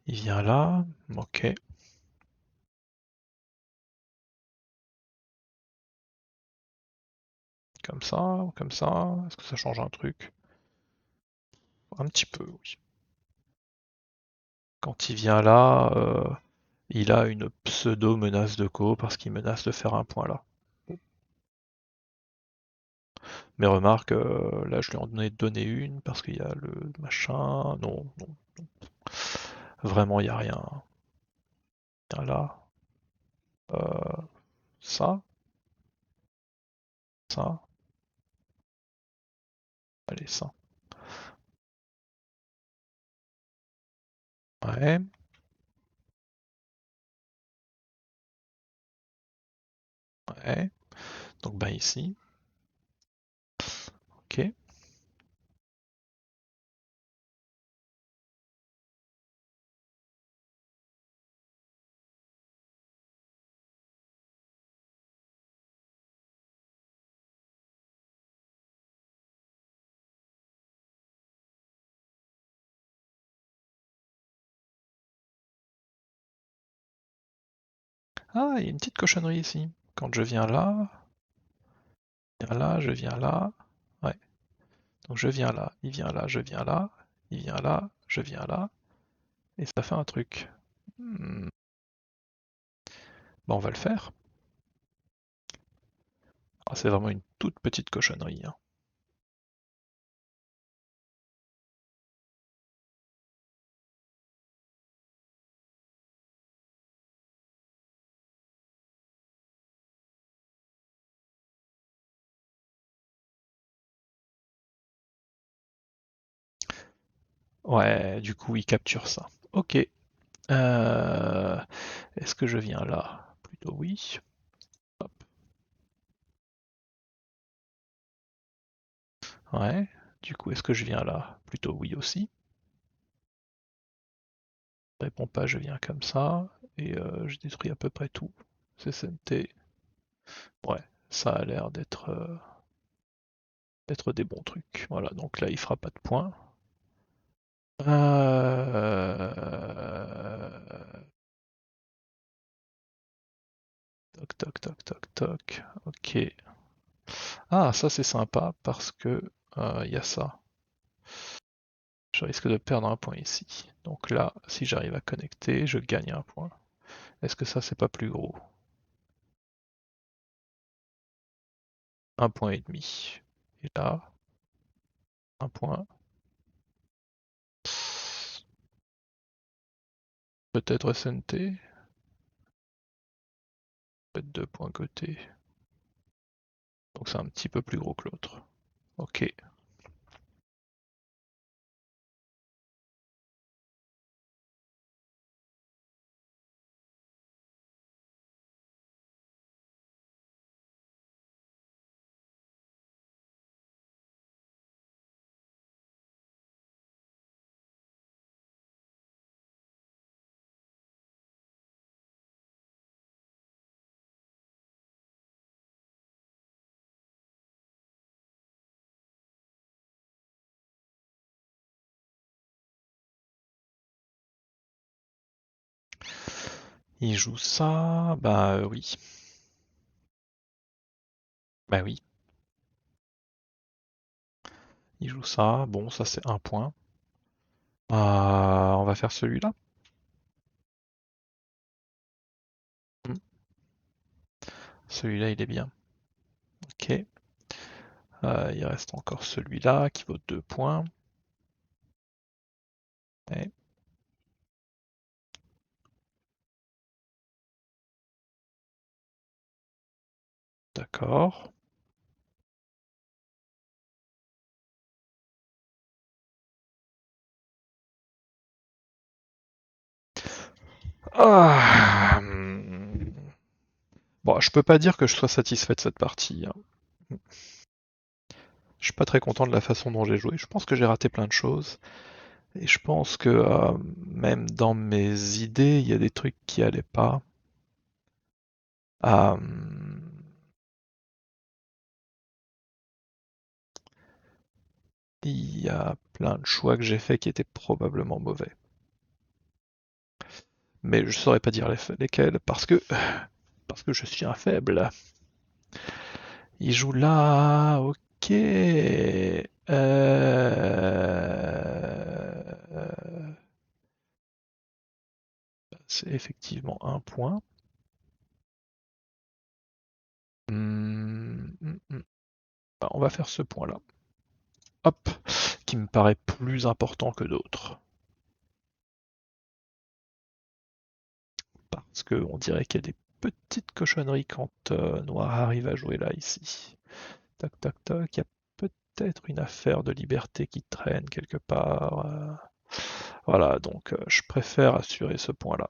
Il vient là. Ok. Comme ça, comme ça. Est-ce que ça change un truc? Un petit peu, oui. Quand il vient là, il a une pseudo-menace de co parce qu'il menace de faire un point là. Mais remarque, là je lui en ai donné une parce qu'il y a le machin. Non, non, non. Vraiment, il n'y a rien. Là. Ça. Ça. Allez, ça. Ouais. Ouais. Donc, bah ici. Ok. Ah, il y a une petite cochonnerie ici. Quand je viens là. Ouais. Donc je viens là, il vient là, je viens là, il vient là, je viens là, et ça fait un truc. Bon, on va le faire. Ah, c'est vraiment une toute petite cochonnerie, hein. Ouais, du coup, il capture ça. Ok. Est-ce que je viens là? Plutôt oui. Hop. Ouais. Du coup, est-ce que je viens là? Plutôt oui aussi. Répond pas, je viens comme ça. Et je détruis à peu près tout. CSNT. Ouais, ça a l'air d'être des bons trucs. Voilà, donc là, il fera pas de points. Toc, toc, toc, toc, toc. Ok. Ah, ça c'est sympa parce que il y a ça. Je risque de perdre un point ici. Donc là, si j'arrive à connecter, je gagne un point. Est-ce que ça c'est pas plus gros? Un point et demi. Et là, un point. Peut-être SNT. Peut-être deux points côté. Donc c'est un petit peu plus gros que l'autre. Ok. Il joue ça. Bah oui. Bah oui. Il joue ça. Bon, ça c'est un point. On va faire celui-là. Hmm. Celui-là, il est bien. Ok. Il reste encore celui-là qui vaut 2 points. Ouais, d'accord. Ah, bon, je peux pas dire que je sois satisfait de cette partie, hein. Je suis pas très content de la façon dont j'ai joué. Je pense que j'ai raté plein de choses. Et je pense que même dans mes idées, il y a des trucs qui allaient pas. Euh, il y a plein de choix que j'ai faits qui étaient probablement mauvais. Mais je saurais pas dire lesquels parce que je suis un faible. Il joue là, ok. C'est effectivement un point. Bah, on va faire ce point-là. Hop, qui me paraît plus important que d'autres. Parce qu'on dirait qu'il y a des petites cochonneries quand Noir arrive à jouer là, ici. Tac, tac, tac. Il y a peut-être une affaire de liberté qui traîne quelque part. Voilà, donc je préfère assurer ce point-là.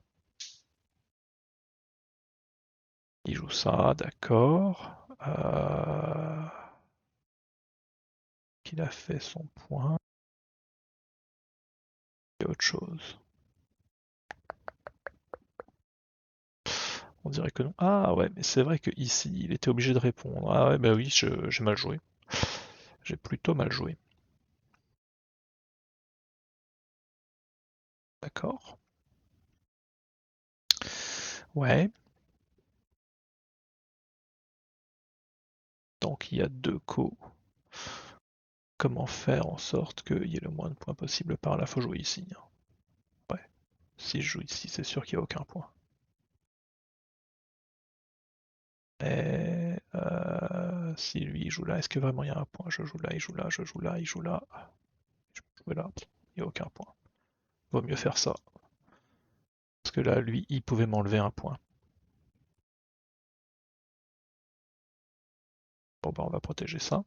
Il joue ça, d'accord. Il a fait son point. Et autre chose. On dirait que non. Ah ouais, mais c'est vrai que ici, il était obligé de répondre. Ah ouais, bah oui, j'ai mal joué. J'ai plutôt mal joué. D'accord. Ouais. Donc il y a deux coups. Comment faire en sorte qu'il y ait le moins de points possible par là? Faut jouer ici, hein. Ouais. Si je joue ici, c'est sûr qu'il n'y a aucun point. Et si lui il joue là, est-ce que vraiment il y a un point? Je joue là, il joue là, je joue là, il joue là. Je peux jouer là, il n'y a aucun point. Vaut mieux faire ça. Parce que là, lui, il pouvait m'enlever un point. Bon bah on va protéger ça.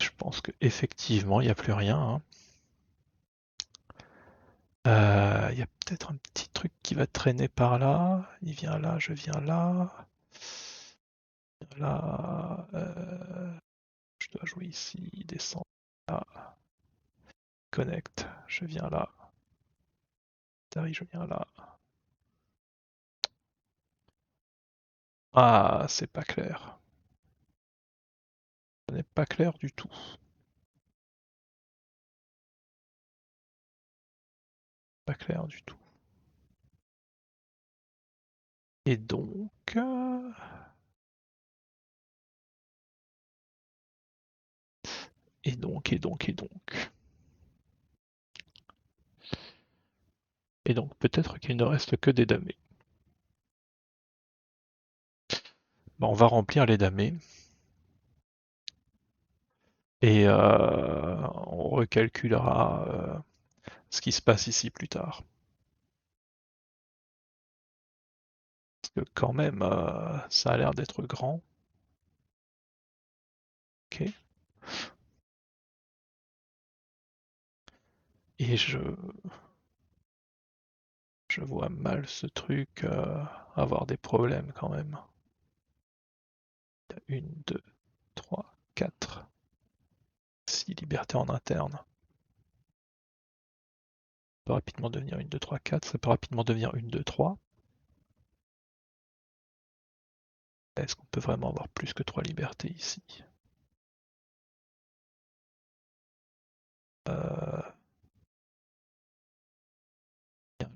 Je pense que effectivement il n'y a plus rien, hein. Il y a peut-être un petit truc qui va traîner par là. Il vient là, je viens là. Là, je dois jouer ici, descendre là, connect, je viens là. Tari, je viens là. Ah, c'est pas clair. Ce n'est pas clair du tout. Pas clair du tout. Et donc... Et donc, et donc, et donc... Et donc, peut-être qu'il ne reste que des damés. Bah, on va remplir les damés. Et on recalculera ce qui se passe ici plus tard. Parce que quand même, ça a l'air d'être grand. Ok. Et je vois mal ce truc avoir des problèmes quand même. Une, deux, trois, quatre. 6 libertés en interne. Ça peut rapidement devenir une, deux, trois, quatre. Ça peut rapidement devenir une, deux, trois. Est-ce qu'on peut vraiment avoir plus que 3 libertés ici? euh...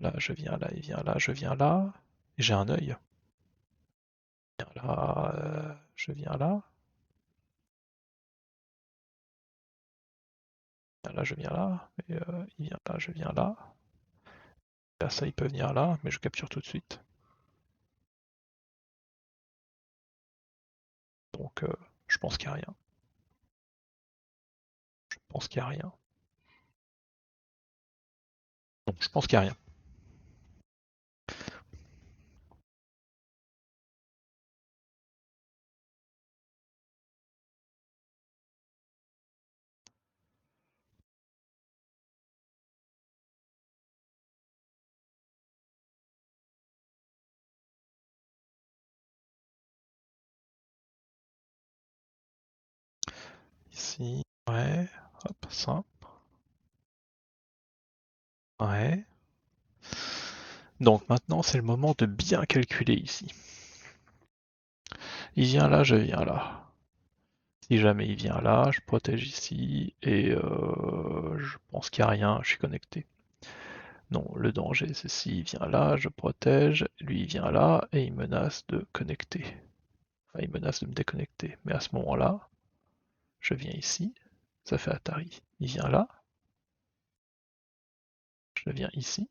Là, je viens là, il vient là, je viens là. Et j'ai un œil. Je viens là, je viens là. Là, je viens là. Et, il vient là, je viens là. Là, ça, il peut venir là, mais je capture tout de suite. Donc, je pense qu'il n'y a rien. Je pense qu'il n'y a rien. Non, je pense qu'il n'y a rien. Ici, ouais. Hop, ça. Ouais. Donc maintenant, c'est le moment de bien calculer ici. Il vient là, je viens là. Si jamais il vient là, je protège ici et je pense qu'il n'y a rien, je suis connecté. Non, le danger c'est s'il vient là, je protège, lui il vient là et il menace de connecter. Enfin, il menace de me déconnecter. Mais à ce moment-là, je viens ici, ça fait Atari. Il vient là, je viens ici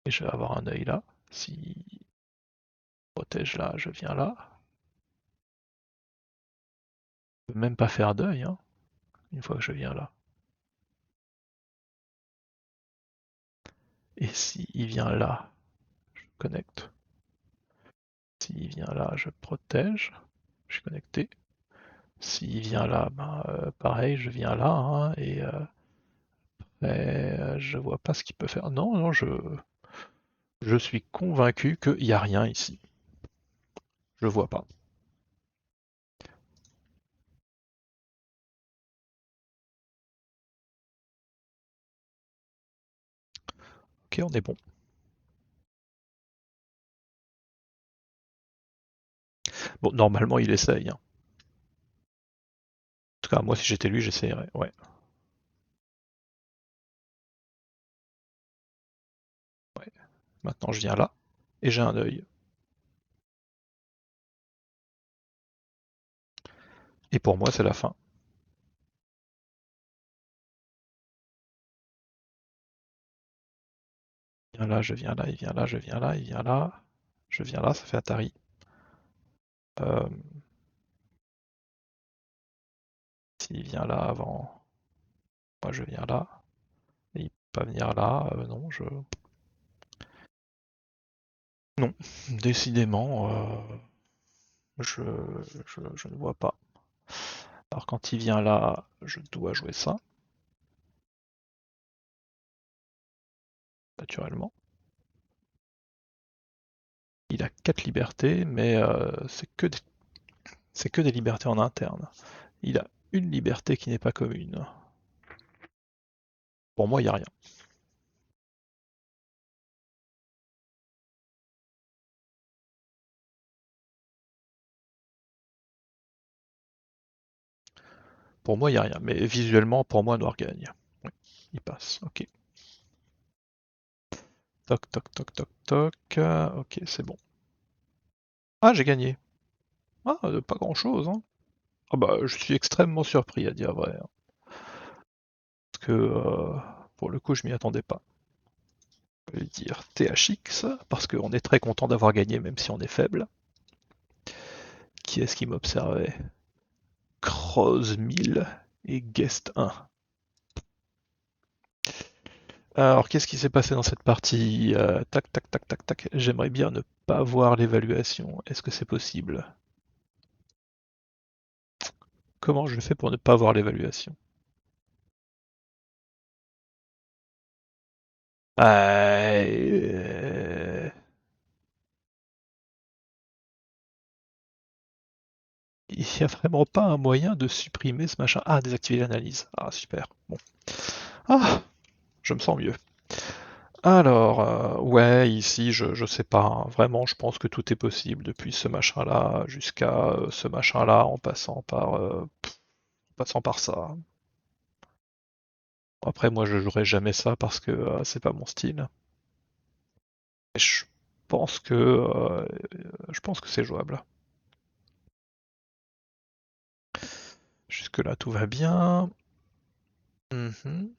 et je vais avoir un œil là. S'il protège là, je viens là. Je peux même pas faire d'œil, hein, une fois que je viens là. Et si il vient là, je connecte. S'il vient là, je protège. Je suis connecté. S'il vient là, ben, pareil, je viens là, hein, je vois pas ce qu'il peut faire. Non, non, je suis convaincu qu'il n'y a rien ici. Je vois pas. Ok, on est bon. Bon, normalement, il essaye, hein. En tout cas, moi, si j'étais lui, j'essayerais. Ouais. Ouais. Maintenant, je viens là et j'ai un œil. Et pour moi, c'est la fin. Il vient là, je viens là, il vient là, je viens là, il vient là. Je viens là, ça fait Atari. Euh, S'il vient là avant, moi je viens là. Et il peut pas venir là, non, non, décidément, je, je ne vois pas. Alors quand il vient là, je dois jouer ça, naturellement. Il a 4 libertés, mais c'est que des libertés en interne. Il a une liberté qui n'est pas commune. Pour moi, il n'y a rien. Pour moi, il n'y a rien. Mais visuellement, pour moi, Noir gagne. Oui, il passe. Ok. Toc, toc, toc, toc, toc. Ok, c'est bon. Ah, j'ai gagné. Ah, pas grand-chose, hein. Ah bah, je suis extrêmement surpris, à dire vrai, hein. Parce que, pour le coup, je m'y attendais pas. Je vais dire THX, parce qu'on est très content d'avoir gagné, même si on est faible. Qui est-ce qui m'observait? Croz 1000 et Guest 1. Alors, qu'est-ce qui s'est passé dans cette partie? Tac, tac, tac, tac, tac. J'aimerais bien ne pas voir l'évaluation. Est-ce que c'est possible? Comment je fais pour ne pas voir l'évaluation? Il n'y a vraiment pas un moyen de supprimer ce machin. Ah, désactiver l'analyse. Ah, super. Bon. Ah, je me sens mieux. Alors, ouais, ici, je sais pas, hein. Vraiment, je pense que tout est possible depuis ce machin-là jusqu'à ce machin-là en passant par ça. Après, moi, je jouerai jamais ça parce que c'est pas mon style. Mais je pense que c'est jouable. Jusque-là, tout va bien. Mhm.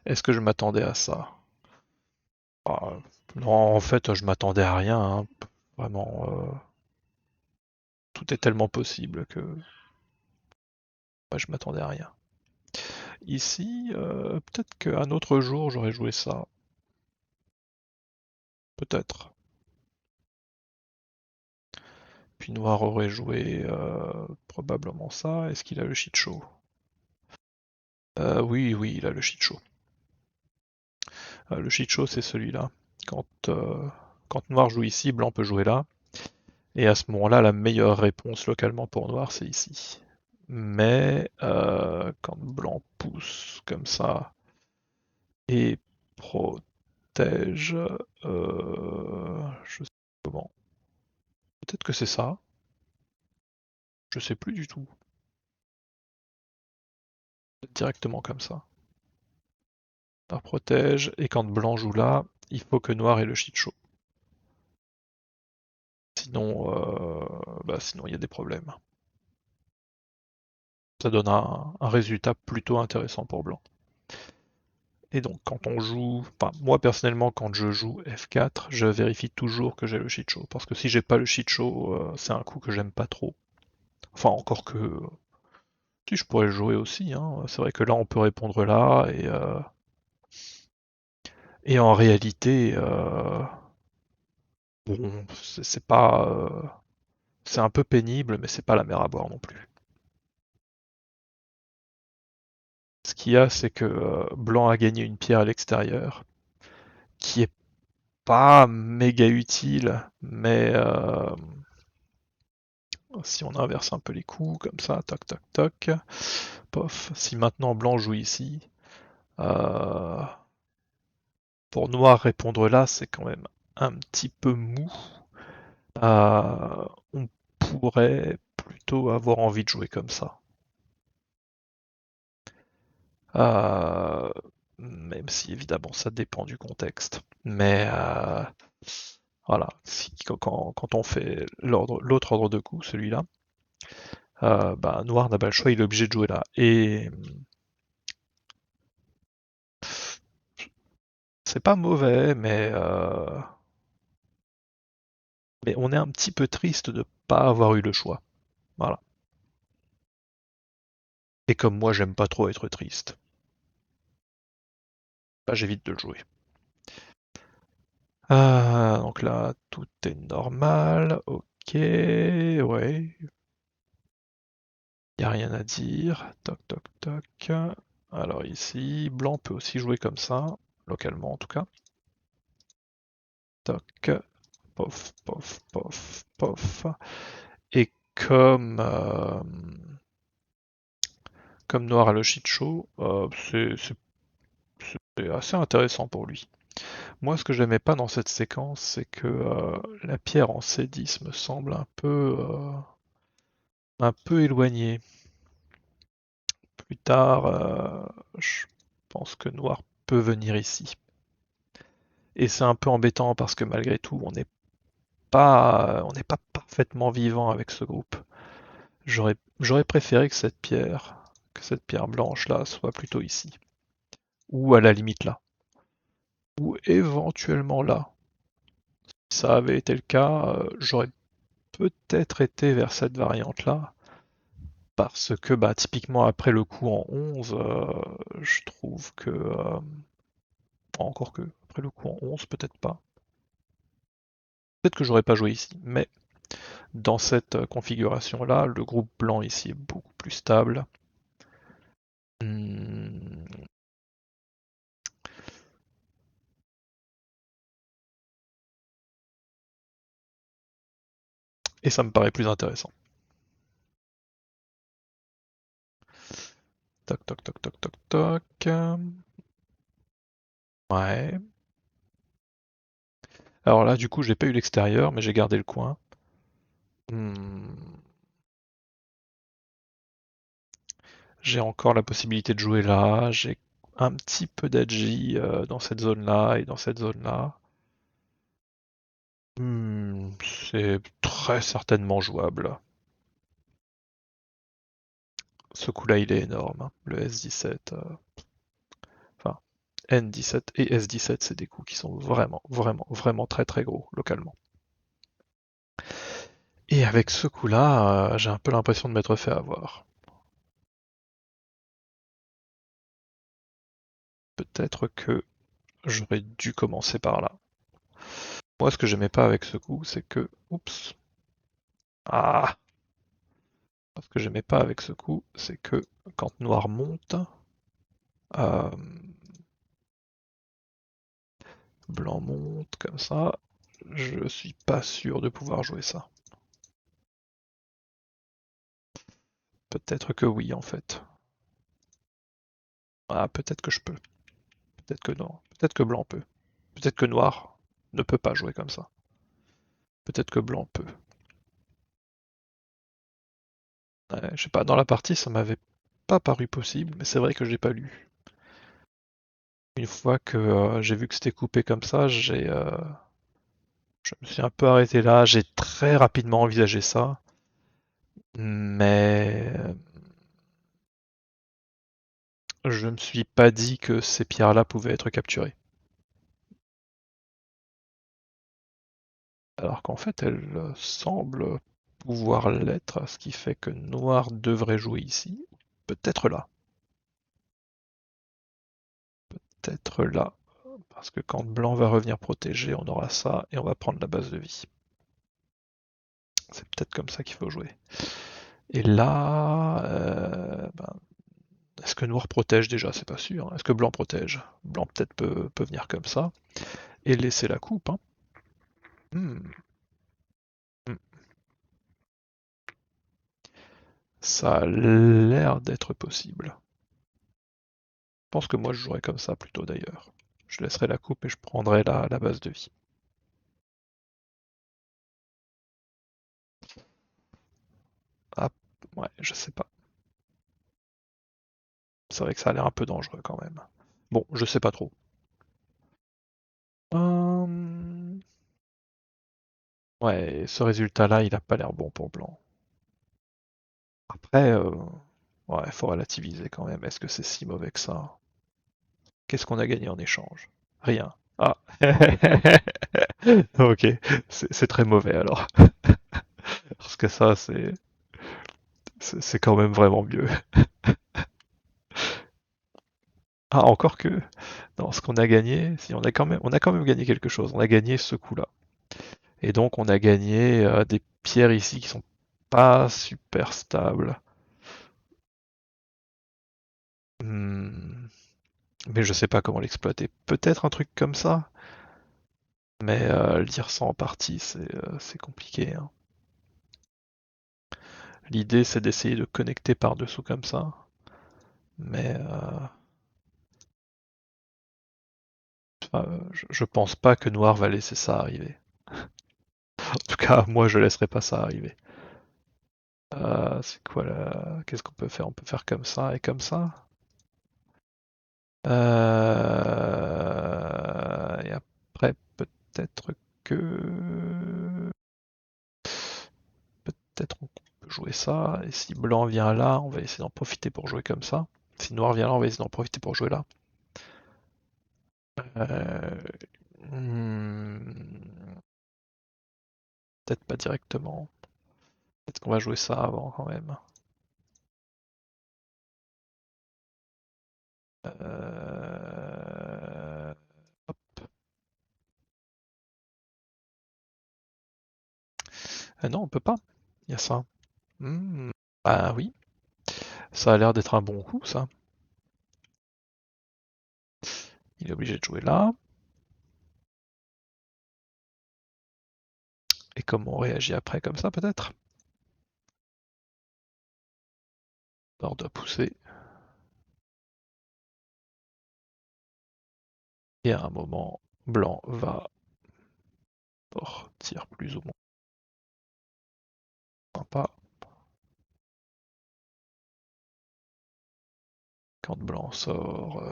Est-ce que je m'attendais à ça? Ah, non, en fait, je m'attendais à rien, hein. Vraiment, tout est tellement possible que ouais, je m'attendais à rien. Ici, peut-être qu'un autre jour, j'aurais joué ça. Peut-être. Puis Noir aurait joué probablement ça. Est-ce qu'il a le shit show? Oui, oui, il a le shit show. Le shit show, c'est celui-là. Quand, euh, quand Noir joue ici, Blanc peut jouer là. Et à ce moment-là, la meilleure réponse localement pour Noir, c'est ici. Mais quand Blanc pousse comme ça et protège, je sais pas comment. Peut-être que c'est ça. Je sais plus du tout. Directement comme ça. Noir protège, et quand Blanc joue là, il faut que Noir ait le shit show. Sinon, sinon il y a des problèmes. Ça donne un résultat plutôt intéressant pour Blanc. Et donc quand on joue, enfin moi personnellement quand je joue F4, je vérifie toujours que j'ai le shit show. Parce que si j'ai pas le shit show, c'est un coup que j'aime pas trop. Enfin encore que si je pourrais le jouer aussi, hein. C'est vrai que là on peut répondre là et en réalité Bon, c'est pas, c'est un peu pénible, mais c'est pas la mer à boire non plus. Ce qu'il y a, c'est que Blanc a gagné une pierre à l'extérieur, qui est pas méga utile, mais si on inverse un peu les coups, comme ça, toc toc toc, pof, si maintenant Blanc joue ici, euh, pour Noir répondre là, c'est quand même un petit peu mou. On pourrait plutôt avoir envie de jouer comme ça. Euh, Même si évidemment ça dépend du contexte. Mais voilà, quand on fait l'autre ordre de coups, celui-là, bah, Noir n'a pas le choix, il est obligé de jouer là. Et c'est pas mauvais, mais on est un petit peu triste de pas avoir eu le choix. Voilà. Et comme moi, j'aime pas trop être triste, bah, j'évite de le jouer. Donc là, tout est normal. Ok, ouais. Y a rien à dire. Toc, toc, toc. Alors ici, Blanc peut aussi jouer comme ça, localement en tout cas. Toc, pof, pof, pof, pof. Et comme Noir a le shit show, c'est assez intéressant pour lui. Moi, ce que j'aimais pas dans cette séquence, c'est que la pierre en C10 me semble un peu éloignée. Plus tard, je pense que Noir peut venir ici. Et c'est un peu embêtant parce que malgré tout, on n'est pas parfaitement vivant avec ce groupe. J'aurais préféré que cette pierre blanche là soit plutôt ici. Ou à la limite là. Ou éventuellement là. Si ça avait été le cas, j'aurais peut-être été vers cette variante là. Parce que bah typiquement après le coup en 11, je trouve que encore que après le coup en 11, peut-être pas. Peut-être que j'aurais pas joué ici, mais dans cette configuration-là, le groupe blanc ici est beaucoup plus stable. Hmm. Et ça me paraît plus intéressant. Toc toc toc toc toc toc. Ouais. Alors là, du coup, j'ai pas eu l'extérieur, mais j'ai gardé le coin. Hmm. J'ai encore la possibilité de jouer là. J'ai un petit peu d'agi dans cette zone-là et dans cette zone-là. C'est très certainement jouable. Ce coup-là, il est énorme, hein. Le S17, enfin N17 et S17, c'est des coups qui sont vraiment, vraiment, vraiment très très gros localement. Et avec ce coup-là, j'ai un peu l'impression de m'être fait avoir. Peut-être que j'aurais dû commencer par là. Moi, ce que j'aimais pas avec ce coup, c'est que... Oups. Ah! Ce que j'aimais pas avec ce coup, c'est que quand Noir monte, euh, Blanc monte comme ça, je suis pas sûr de pouvoir jouer ça. Peut-être que oui, en fait. Ah, peut-être que je peux. Peut-être que non. Peut-être que Blanc peut. Peut-être que Noir ne peut pas jouer comme ça. Peut-être que Blanc peut. Ouais, je sais pas, dans la partie, ça m'avait pas paru possible, mais c'est vrai que j'ai pas lu. Une fois que j'ai vu que c'était coupé comme ça, je me suis un peu arrêté là. J'ai très rapidement envisagé ça, mais je me suis pas dit que ces pierres-là pouvaient être capturées. Alors qu'en fait, elles semblent pouvoir l'être, ce qui fait que Noir devrait jouer ici. Peut-être là. Peut-être là. Parce que quand blanc va revenir protéger, on aura ça et on va prendre la base de vie. C'est peut-être comme ça qu'il faut jouer. Et là, est-ce que noir protège déjà? C'est pas sûr. Est-ce que blanc protège? Blanc peut-être peut venir comme ça et laisser la coupe. Hein. Hmm. Hmm. Ça a l'air d'être possible. Je pense que moi je jouerais comme ça plutôt d'ailleurs. Je laisserai la coupe et je prendrai la base de vie. Ah, ouais, je sais pas. C'est vrai que ça a l'air un peu dangereux quand même. Bon, je sais pas trop. Hum, Ouais, ce résultat-là, il a pas l'air bon pour blanc. Après, ouais, faut relativiser quand même. Est-ce que c'est si mauvais que ça? Qu'est-ce qu'on a gagné en échange? Rien. Ah. Ok, c'est très mauvais alors. Parce que ça, c'est quand même vraiment mieux. Ah, encore que, dans ce qu'on a gagné, si on a quand même gagné quelque chose. On a gagné ce coup-là. Et donc, on a gagné des pierres ici qui sont pas super stables. Hmm, Mais je sais pas comment l'exploiter. Peut-être un truc comme ça, mais lire ça en partie, c'est compliqué. Hein. L'idée, c'est d'essayer de connecter par-dessous comme ça, mais je pense pas que Noir va laisser ça arriver. En tout cas, moi, je laisserai pas ça arriver. C'est quoi là? Qu'est-ce qu'on peut faire? On peut faire comme ça et comme ça. Et après, peut-être que... Peut-être on peut jouer ça. Et si blanc vient là, on va essayer d'en profiter pour jouer comme ça. Si noir vient là, on va essayer d'en profiter pour jouer là. Euh, hmm, Peut-être pas directement. Peut-être qu'on va jouer ça avant quand même. Euh, non, on peut pas. Il y a ça. Ah oui, ça a l'air d'être un bon coup, ça. Il est obligé de jouer là. Et comment on réagit après comme ça, peut-être? Bord doit pousser. Et à un moment, blanc va sortir plus ou moins sympa. Quand blanc sort,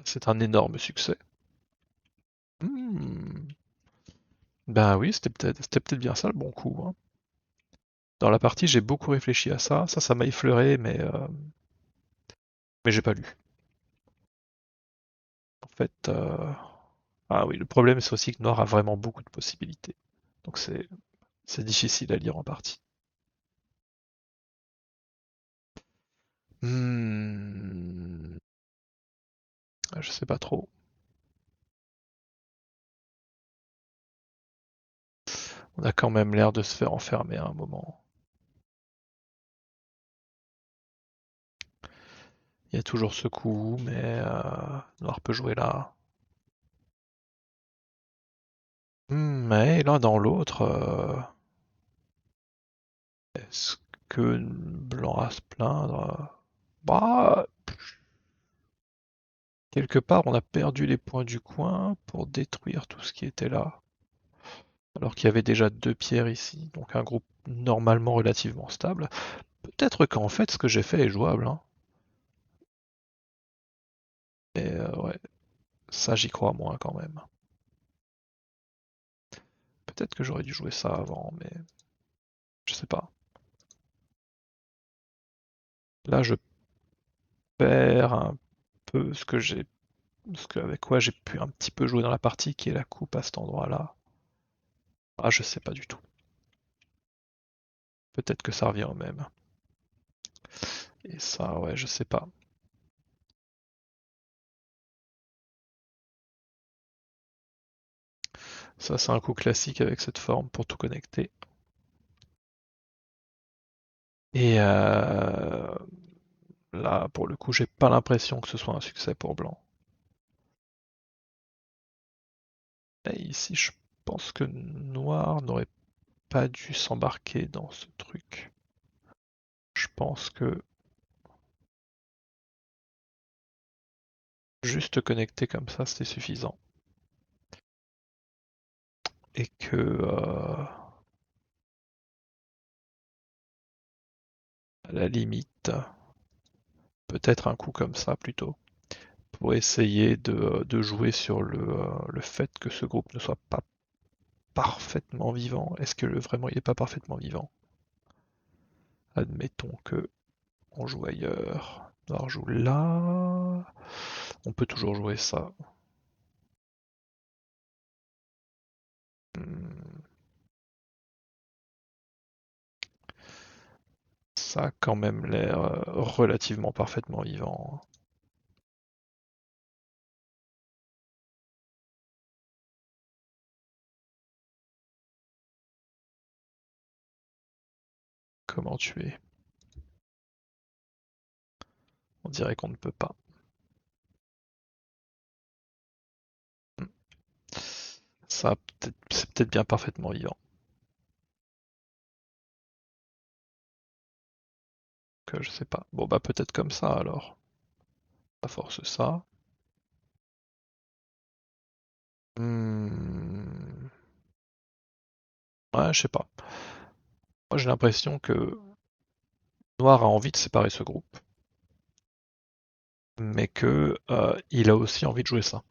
c'est un énorme succès. Hmm. Ben oui, c'était peut-être bien ça le bon coup. Hein. Dans la partie, j'ai beaucoup réfléchi à ça. Ça m'a effleuré, mais j'ai pas lu. En fait, ah oui, le problème c'est aussi que Noir a vraiment beaucoup de possibilités. Donc c'est difficile à lire en partie. Hmm. Je sais pas trop. On a quand même l'air de se faire enfermer à un moment. Il y a toujours ce coup, mais Noir peut jouer là. Mais l'un dans l'autre, est-ce que Blanc a à se plaindre? Bah, quelque part, on a perdu les points du coin pour détruire tout ce qui était là. Alors qu'il y avait déjà deux pierres ici, donc un groupe normalement relativement stable. Peut-être qu'en fait, ce que j'ai fait est jouable. Hein. Et ouais, ça j'y crois moins quand même. Peut-être que j'aurais dû jouer ça avant, mais je sais pas. Là, je perds un peu avec quoi j'ai pu un petit peu jouer dans la partie, qui est la coupe à cet endroit-là. Ah, je sais pas du tout. Peut-être que ça revient au même. Et ça, ouais, je sais pas. Ça, c'est un coup classique avec cette forme pour tout connecter. Et là, pour le coup, j'ai pas l'impression que ce soit un succès pour blanc. Et ici, je pense que noir n'aurait pas dû s'embarquer dans ce truc. Je pense que juste connecter comme ça, c'était suffisant. Et que à la limite, peut-être un coup comme ça plutôt, pour essayer de jouer sur le fait que ce groupe ne soit pas parfaitement vivant. Est-ce que vraiment il n'est pas parfaitement vivant? Admettons que on joue ailleurs. Noir joue là. On peut toujours jouer ça. Hmm, ça a quand même l'air relativement parfaitement vivant. Comment tuer? On dirait qu'on ne peut pas. Hmm. Ça, c'est peut-être bien parfaitement vivant. Que je sais pas. Bon bah peut-être comme ça alors. Ça force ça. Hmm, ouais, je sais pas. Moi j'ai l'impression que Noir a envie de séparer ce groupe, mais que il a aussi envie de jouer ça.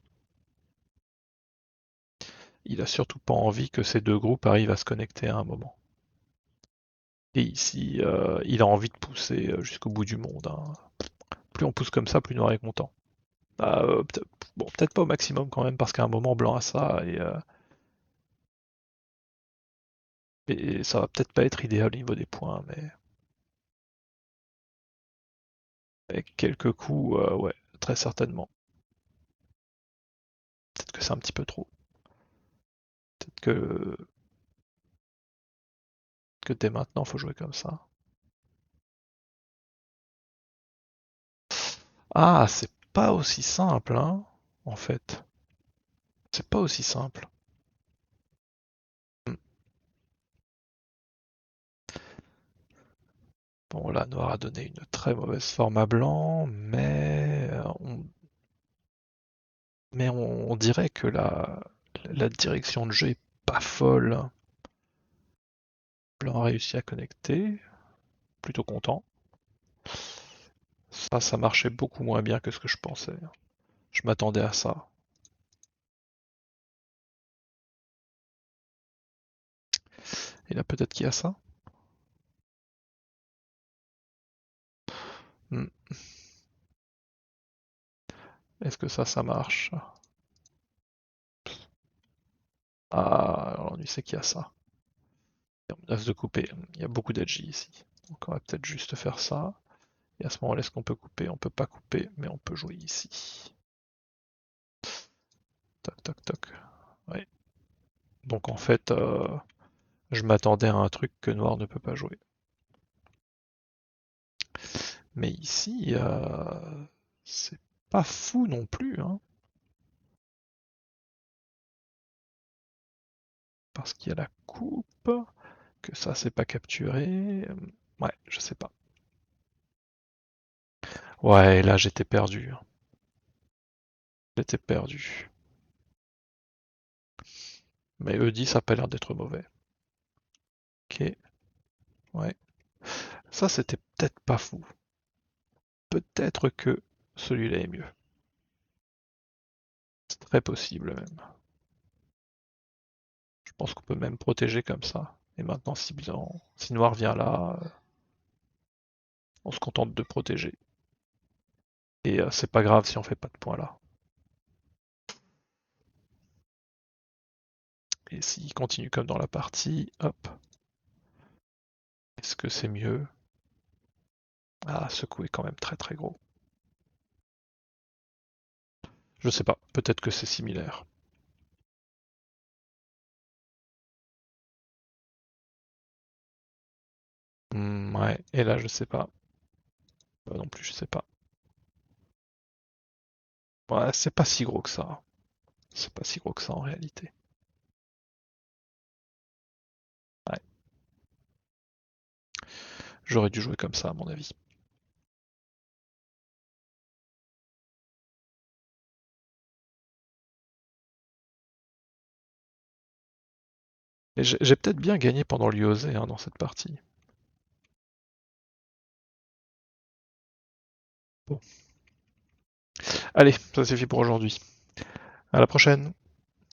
Il a surtout pas envie que ces deux groupes arrivent à se connecter à un moment. Et ici, il a envie de pousser jusqu'au bout du monde, hein. Plus on pousse comme ça, plus Noir est content. Ah, bon, peut-être pas au maximum quand même, parce qu'à un moment, Blanc a ça, et ça va peut-être pas être idéal au niveau des points, mais avec quelques coups, ouais, très certainement. Peut-être que c'est un petit peu trop. Peut-être que dès maintenant, faut jouer comme ça. Ah, c'est pas aussi simple, hein, en fait. C'est pas aussi simple. Hmm. Bon, là, Noir a donné une très mauvaise forme à Blanc, mais on dirait que la direction de jeu est pas folle. Blanc a réussi à connecter, plutôt content. Ça marchait beaucoup moins bien que ce que je pensais. Je m'attendais à ça. Et là, peut-être qu'il y a ça. Hmm. Est-ce que ça marche? Ah, alors l'ennui c'est qu'il y a ça. On menace de couper. Il y a beaucoup d'edge ici. Donc on va peut-être juste faire ça. Et à ce moment-là, est-ce qu'on peut couper? On peut pas couper, mais on peut jouer ici. Toc, toc, toc. Ouais. Donc en fait, je m'attendais à un truc que Noir ne peut pas jouer. Mais ici, c'est pas fou non plus, hein, parce qu'il y a la coupe, que ça c'est pas capturé. Ouais, je sais pas. Ouais, là j'étais perdu, hein. J'étais perdu. Mais Eudi, ça a pas l'air d'être mauvais. Ok, ouais. Ça c'était peut-être pas fou. Peut-être que celui-là est mieux. C'est très possible même. Je pense qu'on peut même protéger comme ça. Et maintenant, si Noir vient là, on se contente de protéger. Et c'est pas grave si on fait pas de points là. Et s'il continue comme dans la partie, hop, est-ce que c'est mieux? Ah, ce coup est quand même très très gros. Je sais pas, peut-être que c'est similaire. Ouais, et là je sais pas. Non plus, je sais pas. Ouais, c'est pas si gros que ça. C'est pas si gros que ça en réalité. Ouais, j'aurais dû jouer comme ça à mon avis. Et j'ai peut-être bien gagné pendant l'UOZ hein, dans cette partie. Bon. Allez, ça suffit pour aujourd'hui. À la prochaine.